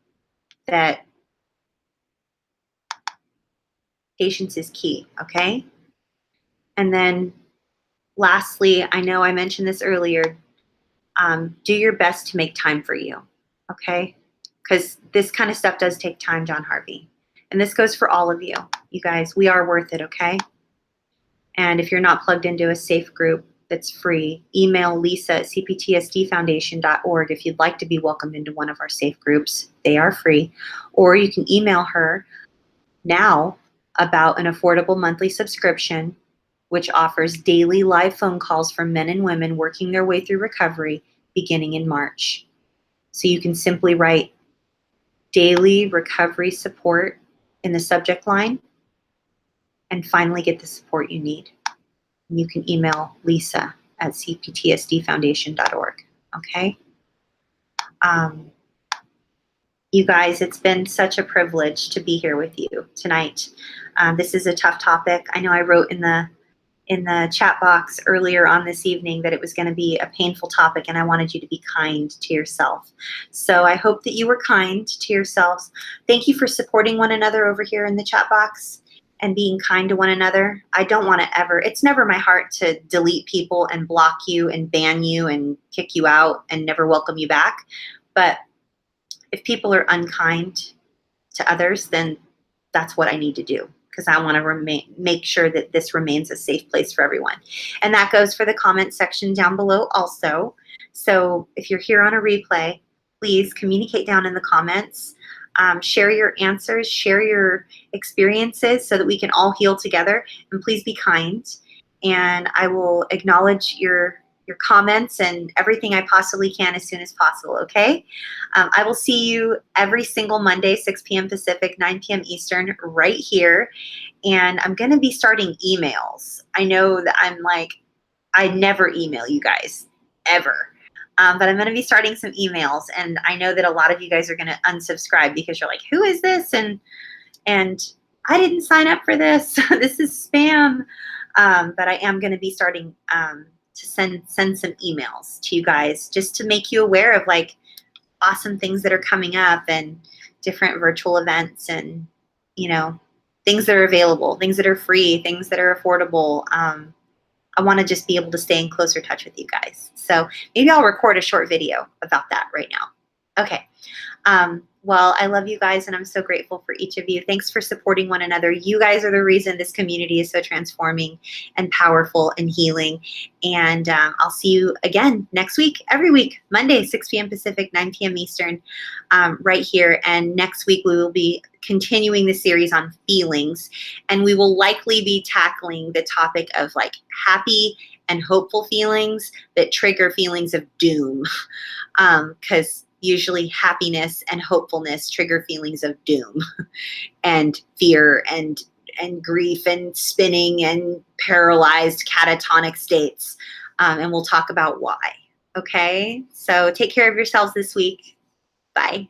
that patience is key, okay? And then lastly, I know I mentioned this earlier, do your best to make time for you, okay? Because this kind of stuff does take time, John Harvey. And this goes for all of you. You guys, we are worth it, okay? And if you're not plugged into a safe group that's free, email Lisa at cptsdfoundation.org if you'd like to be welcomed into one of our safe groups. They are free. Or you can email her now about an affordable monthly subscription, which offers daily live phone calls for men and women working their way through recovery beginning in March. So you can simply write daily recovery support in the subject line and finally get the support you need. And you can email Lisa at cptsdfoundation.org. Okay? You guys, it's been such a privilege to be here with you tonight. This is a tough topic. I know I wrote in the chat box earlier on this evening that it was going to be a painful topic, and I wanted you to be kind to yourself. So I hope that you were kind to yourselves. Thank you for supporting one another over here in the chat box and being kind to one another. I don't want to ever, it's never my heart to delete people and block you and ban you and kick you out and never welcome you back. But if people are unkind to others, then that's what I need to do, because I want to make sure that this remains a safe place for everyone. And that goes for the comment section down below also. So if you're here on a replay, please communicate down in the comments. Share your answers, share your experiences so that we can all heal together. And please be kind. And I will acknowledge your comments and everything I possibly can as soon as possible, okay? I will see you every single Monday, 6 p.m. Pacific, 9 p.m. Eastern, right here. And I'm going to be starting emails. I know that I never email you guys, ever. But I'm going to be starting some emails, and I know that a lot of you guys are going to unsubscribe because you're like, who is this? And I didn't sign up for this. This is spam. But I am going to be starting to send some emails to you guys just to make you aware of like awesome things that are coming up and different virtual events and, you know, things that are available, things that are free, things that are affordable. I want to just be able to stay in closer touch with you guys. So maybe I'll record a short video about that right now. Okay. Well, I love you guys, and I'm so grateful for each of you. Thanks for supporting one another. You guys are the reason this community is so transforming and powerful and healing. And I'll see you again next week, every week, Monday, 6 p.m. Pacific, 9 p.m. Eastern, right here. And next week we will be continuing the series on feelings, and we will likely be tackling the topic of like happy and hopeful feelings that trigger feelings of doom, because usually happiness and hopefulness trigger feelings of doom and fear and grief and spinning and paralyzed catatonic states. And we'll talk about why. Okay, so take care of yourselves this week. Bye.